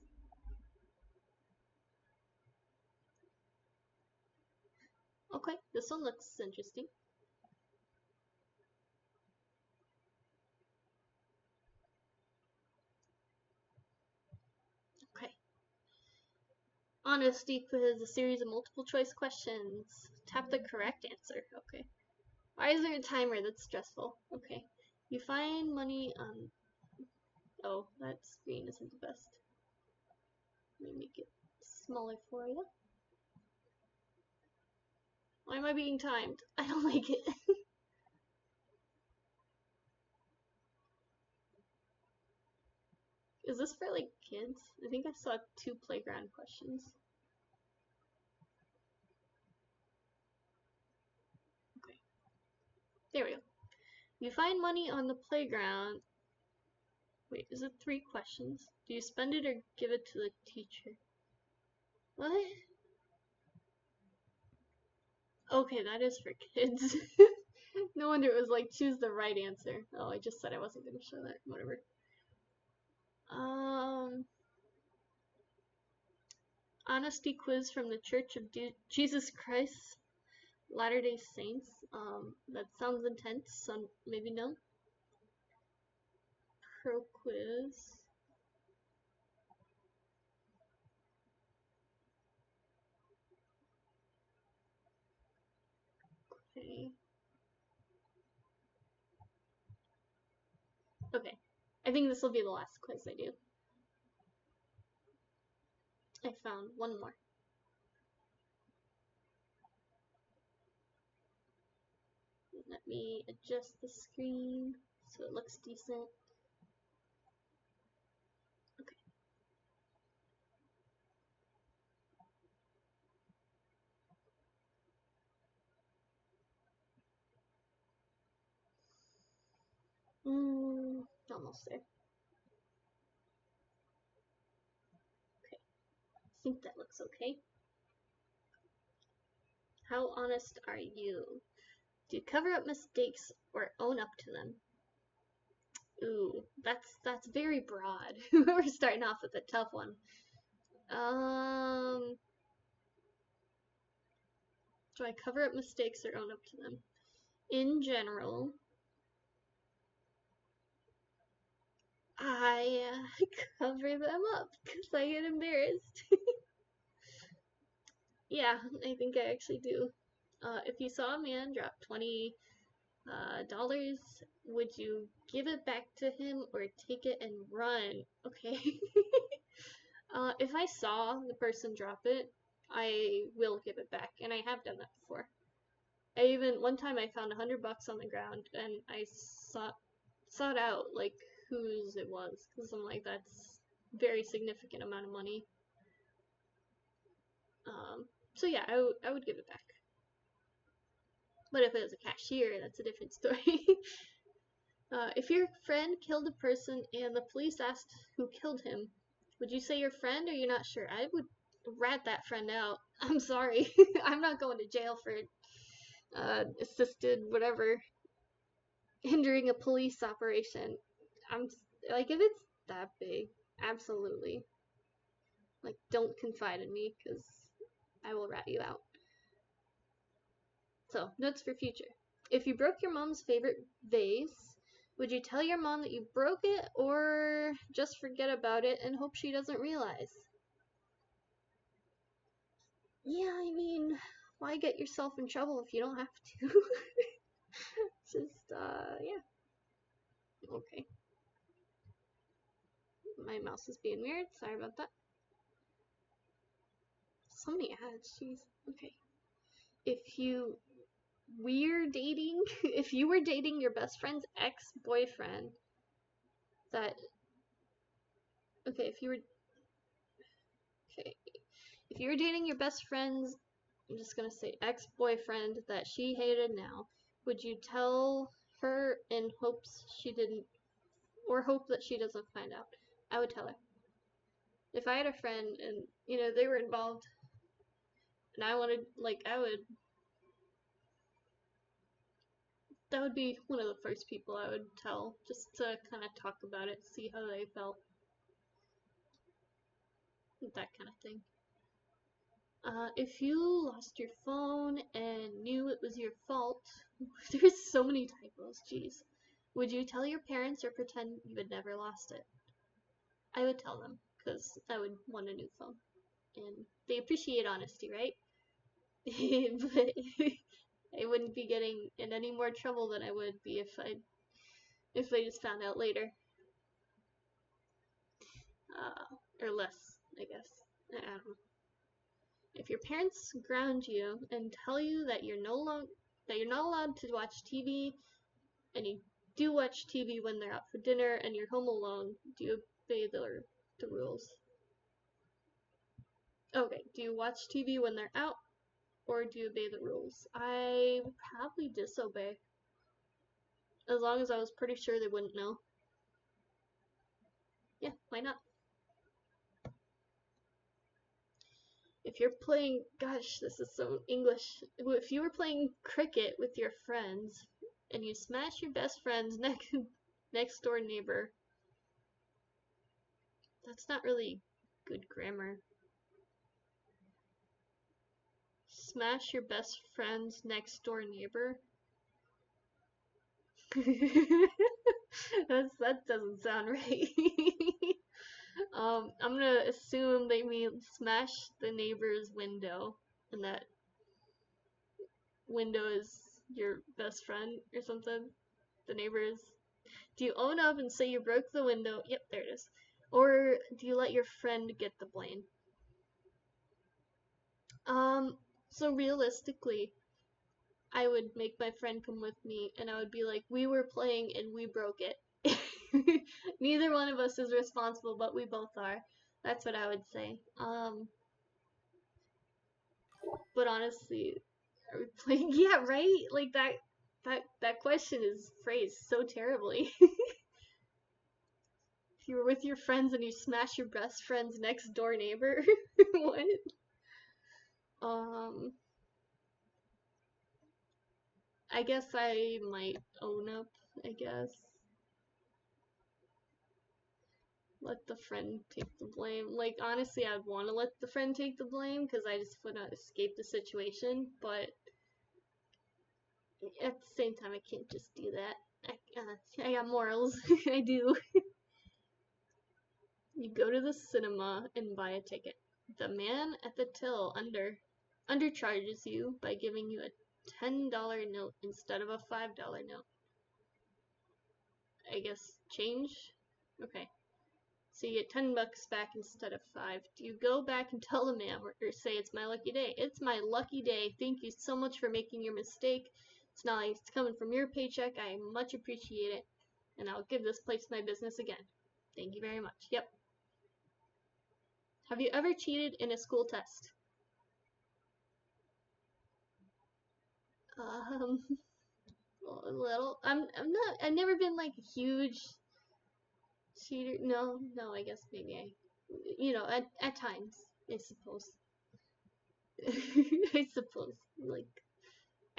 Okay, this one looks interesting. Okay. Honesty quiz, a series of multiple choice questions. Tap the correct answer. Okay. Why is there a timer? That's stressful. Okay. You find money on... Oh, that screen isn't the best. Let me make it smaller for you. Why am I being timed? I don't like it. Is this for, like, kids? I think I saw 2 playground questions. Okay. There we go. You find money on the playground. Wait, is it 3 questions? Do you spend it or give it to the teacher? What? Okay, that is for kids. No wonder it was like, choose the right answer. Oh, I just said I wasn't going to show that. Whatever. Honesty quiz from the Church of Jesus Christ Latter-day Saints. That sounds intense, so maybe no. Pro quiz. Okay. Okay. I think this will be the last quiz I do. I found one more. Let me adjust the screen so it looks decent. Okay. Almost there. Okay. I think that looks okay. How honest are you? Do you cover up mistakes or own up to them? Ooh, that's very broad. We're starting off with a tough one. Do I cover up mistakes or own up to them? In general, I cover them up because I get embarrassed. Yeah, I think I actually do. If you saw a man drop $20, would you give it back to him or take it and run? Okay. If I saw the person drop it, I will give it back, and I have done that before. One time I found $100 on the ground, and I sought out like whose it was, because I'm like, that's a very significant amount of money. So yeah, I would give it back. But if it was a cashier, that's a different story. If your friend killed a person and the police asked who killed him, would you say your friend or you're not sure? I would rat that friend out. I'm sorry. I'm not going to jail for assisted whatever hindering a police operation. I'm like, if it's that big, absolutely. Like, don't confide in me because I will rat you out. So, notes for future. If you broke your mom's favorite vase, would you tell your mom that you broke it or just forget about it and hope she doesn't realize? Yeah, I mean, why get yourself in trouble if you don't have to? Just, yeah. Okay. My mouse is being weird. Sorry about that. So many ads, jeez. Okay. If you we're dating, if you were dating your best friend's ex-boyfriend, that okay, okay, if you were dating your best friend's, I'm just gonna say ex-boyfriend that she hated now, would you tell her in hopes she didn't, or hope that she doesn't find out? I would tell her. If I had a friend and they were involved, and I wanted, like, that would be one of the first people I would tell, just to kind of talk about it, see how they felt, that kind of thing. If you lost your phone and knew it was your fault, there's so many typos, jeez. Would you tell your parents or pretend you had never lost it? I would tell them, because I would want a new phone. And they appreciate honesty, right? But I wouldn't be getting in any more trouble than I would be if I just found out later. Or less, I guess. I don't know. If your parents ground you and tell you that you're not allowed to watch TV, and you do watch TV when they're out for dinner and you're home alone, do you obey the rules? Okay, do you watch TV when they're out, or do you obey the rules? I would probably disobey, as long as I was pretty sure they wouldn't know. Yeah, why not? If you're playing, gosh, this is so English. If you were playing cricket with your friends and you smash your best friend's next door neighbor, that's not really good grammar. Smash your best friend's next door neighbor? That doesn't sound right. I'm gonna assume they mean smash the neighbor's window, and that window is your best friend or something. The neighbors. Do you own up and say you broke the window? Yep, there it is. Or do you let your friend get the blame? Um, so realistically, I would make my friend come with me and I would be like, we were playing and we broke it. Neither one of us is responsible, but we both are. That's what I would say. But honestly, are we playing? Yeah, right? Like that question is phrased so terribly. If you were with your friends and you smash your best friend's next door neighbor, what? Um, I guess I might own up, I guess. Let the friend take the blame. Like, honestly, I'd want to let the friend take the blame because I just want to escape the situation, but at the same time, I can't just do that. I got morals. I do. You go to the cinema and buy a ticket. The man at the till undercharges you by giving you a $10 note instead of a $5 note. I guess change? Okay. So you get $10 back instead of 5. Do you go back and tell the man or say it's my lucky day? It's my lucky day. Thank you so much for making your mistake. It's not like it's coming from your paycheck. I much appreciate it. And I'll give this place my business again. Thank you very much. Yep. Have you ever cheated in a school test? Um, a little. I'm not. I've never been like a huge cheater. No, no. I guess maybe at times, I suppose. I suppose. Like,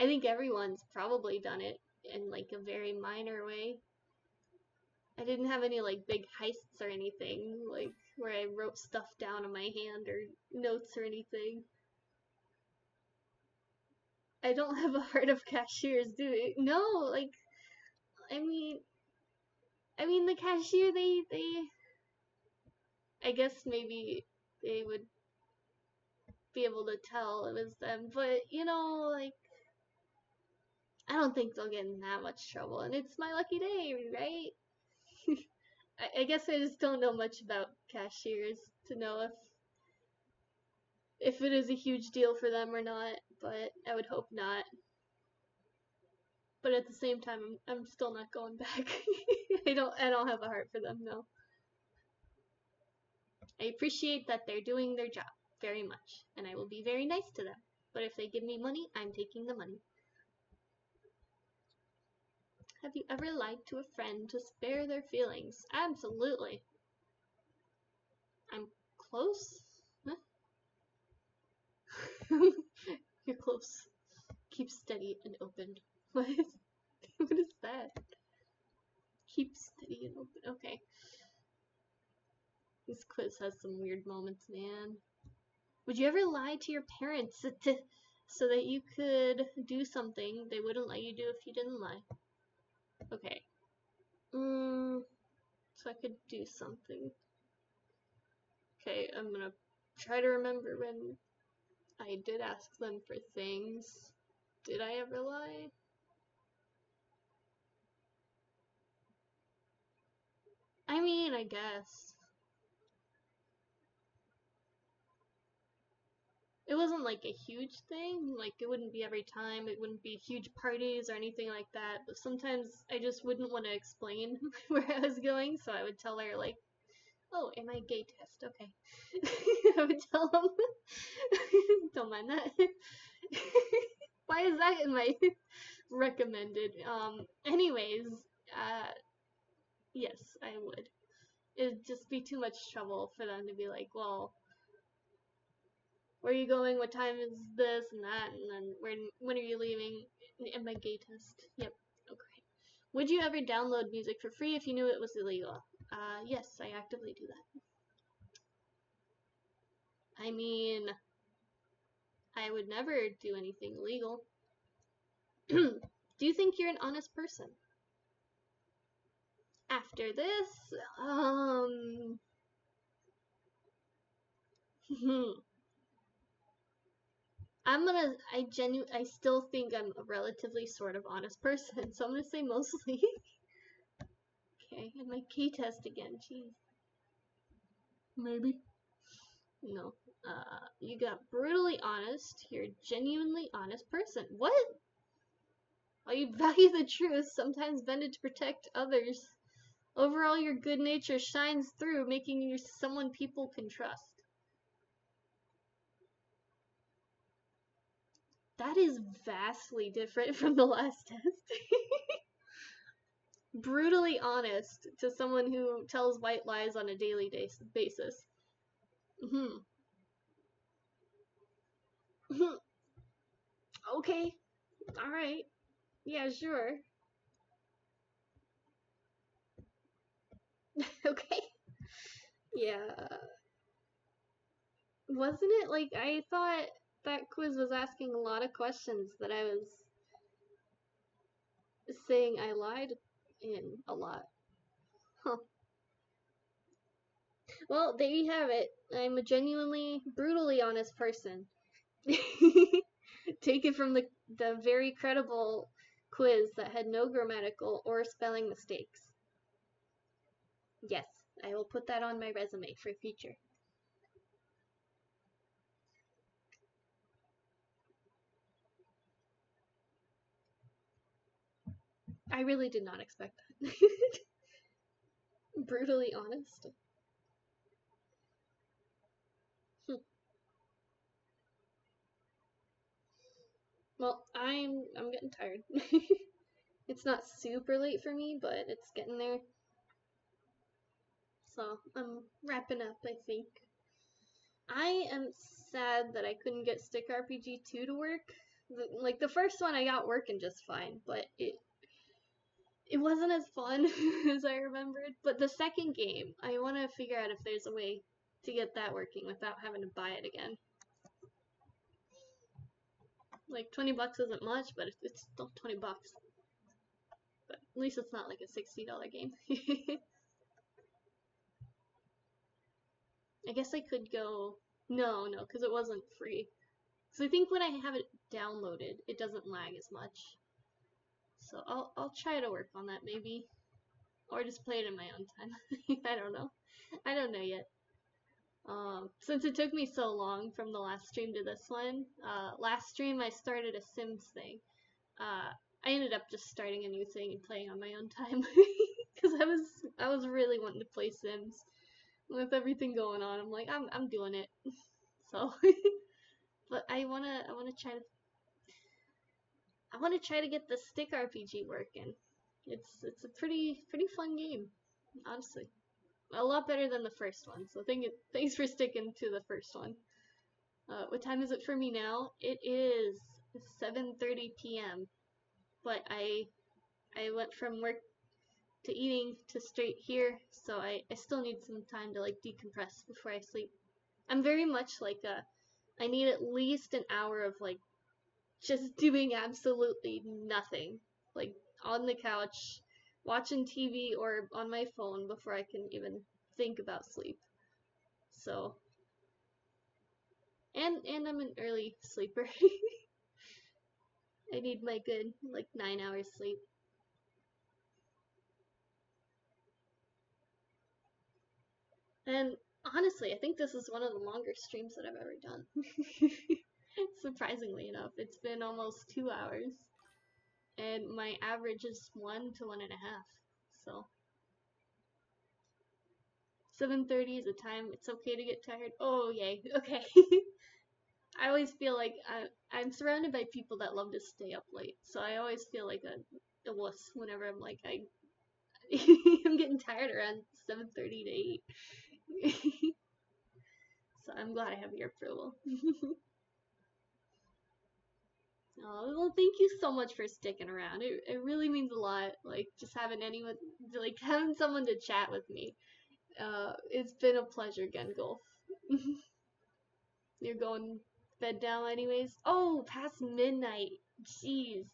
I think everyone's probably done it in like a very minor way. I didn't have any like big heists or anything, like where I wrote stuff down on my hand or notes or anything. I don't have a heart of cashiers, do I? No, like I mean, the cashier they I guess maybe they would be able to tell it was them, but like I don't think they'll get in that much trouble, and it's my lucky day, right? I guess I just don't know much about cashiers to know if if it is a huge deal for them or not, but I would hope not. But at the same time, I'm still not going back. I don't have a heart for them, no. I appreciate that they're doing their job very much, and I will be very nice to them. But if they give me money, I'm taking the money. Have you ever lied to a friend to spare their feelings? Absolutely. I'm close? Huh? You're close. Keep steady and open. What? What is that? Keep steady and open. Okay. This quiz has some weird moments, man. Would you ever lie to your parents so that you could do something they wouldn't let you do if you didn't lie? Okay. So I could do something. Okay, I'm gonna try to remember when I did ask them for things. Did I ever lie? I mean, I guess. It wasn't like a huge thing, like it wouldn't be every time, it wouldn't be huge parties or anything like that, but sometimes I just wouldn't want to explain where I was going, so I would tell her, like, oh, am I gay test? Okay. I would tell them. Don't mind that. Why is that in my recommended? Anyways, yes, I would. It'd just be too much trouble for them to be like, well, where are you going? What time is this and that? And then when are you leaving? And my gay test. Yep. Okay. Would you ever download music for free if you knew it was illegal? Yes, I actively do that. I mean, I would never do anything illegal. Do you think you're an honest person? After this, I still think I'm a relatively sort of honest person, so I'm gonna say mostly. Okay, and my K test again, jeez. Maybe. No. You got brutally honest. You're a genuinely honest person. What? While you value the truth, sometimes bend it to protect others. Overall, your good nature shines through, making you someone people can trust. That is vastly different from the last test. Brutally honest to someone who tells white lies on a daily basis. Okay. Alright. Yeah, sure. Okay. Yeah. Wasn't it like I thought that quiz was asking a lot of questions that I was saying I lied in a lot. Huh. Well, there you have it. I'm a genuinely, brutally honest person. Take it from the very credible quiz that had no grammatical or spelling mistakes. Yes, I will put that on my resume for future. I really did not expect that. Brutally honest. Well, I'm getting tired. It's not super late for me, but it's getting there. So I'm wrapping up, I think. I am sad that I couldn't get Stick RPG 2 to work. Like the first one I got working just fine, but it wasn't as fun as I remembered. But the second game, I want to figure out if there's a way to get that working without having to buy it again. Like 20 bucks isn't much, but it's still 20 bucks. But at least it's not like a $60 game. I guess I could go. No, because it wasn't free. So I think when I have it downloaded, it doesn't lag as much. So I'll try to work on that maybe, or just play it in my own time. I don't know. I don't know yet. Since it took me so long from the last stream to this one, last stream I started a Sims thing. I ended up just starting a new thing and playing on my own time because I was really wanting to play Sims with everything going on. I'm like I'm doing it. So, but I wanna try to get the stick RPG working. It's a pretty fun game, honestly. A lot better than the first one. So thanks for sticking to the first one. What time is it for me now? It is 7:30 p.m. But I went from work to eating to straight here, so I still need some time to like decompress before I sleep. I'm very much like I need at least an hour of like just doing absolutely nothing, like on the couch, watching TV or on my phone before I can even think about sleep. So, and I'm an early sleeper. I need my good like 9 hours sleep. And honestly, I think this is one of the longer streams that I've ever done. Surprisingly enough, it's been almost 2 hours, and my average is 1 to 1.5. So 7:30 is a time it's okay to get tired. Oh yay, okay. I always feel like I'm surrounded by people that love to stay up late, so I always feel like a wuss whenever I'm like I'm getting tired around 7:30 to 8. So I'm glad I have your approval. Oh, well, thank you so much for sticking around. It really means a lot. Like just having anyone, like having someone to chat with me. It's been a pleasure, Gengulf. You're going bed down anyways. Oh, past midnight. Jeez.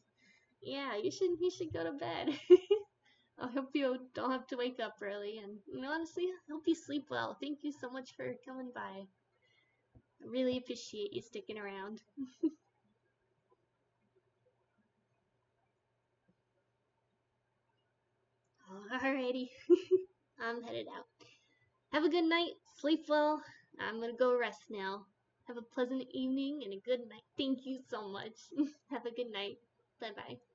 Yeah, you should go to bed. I hope you don't have to wake up early, and honestly, I hope you sleep well. Thank you so much for coming by. I really appreciate you sticking around. Alrighty, I'm headed out. Have a good night. Sleep well. I'm gonna go rest now. Have a pleasant evening and a good night. Thank you so much. Have a good night. Bye bye.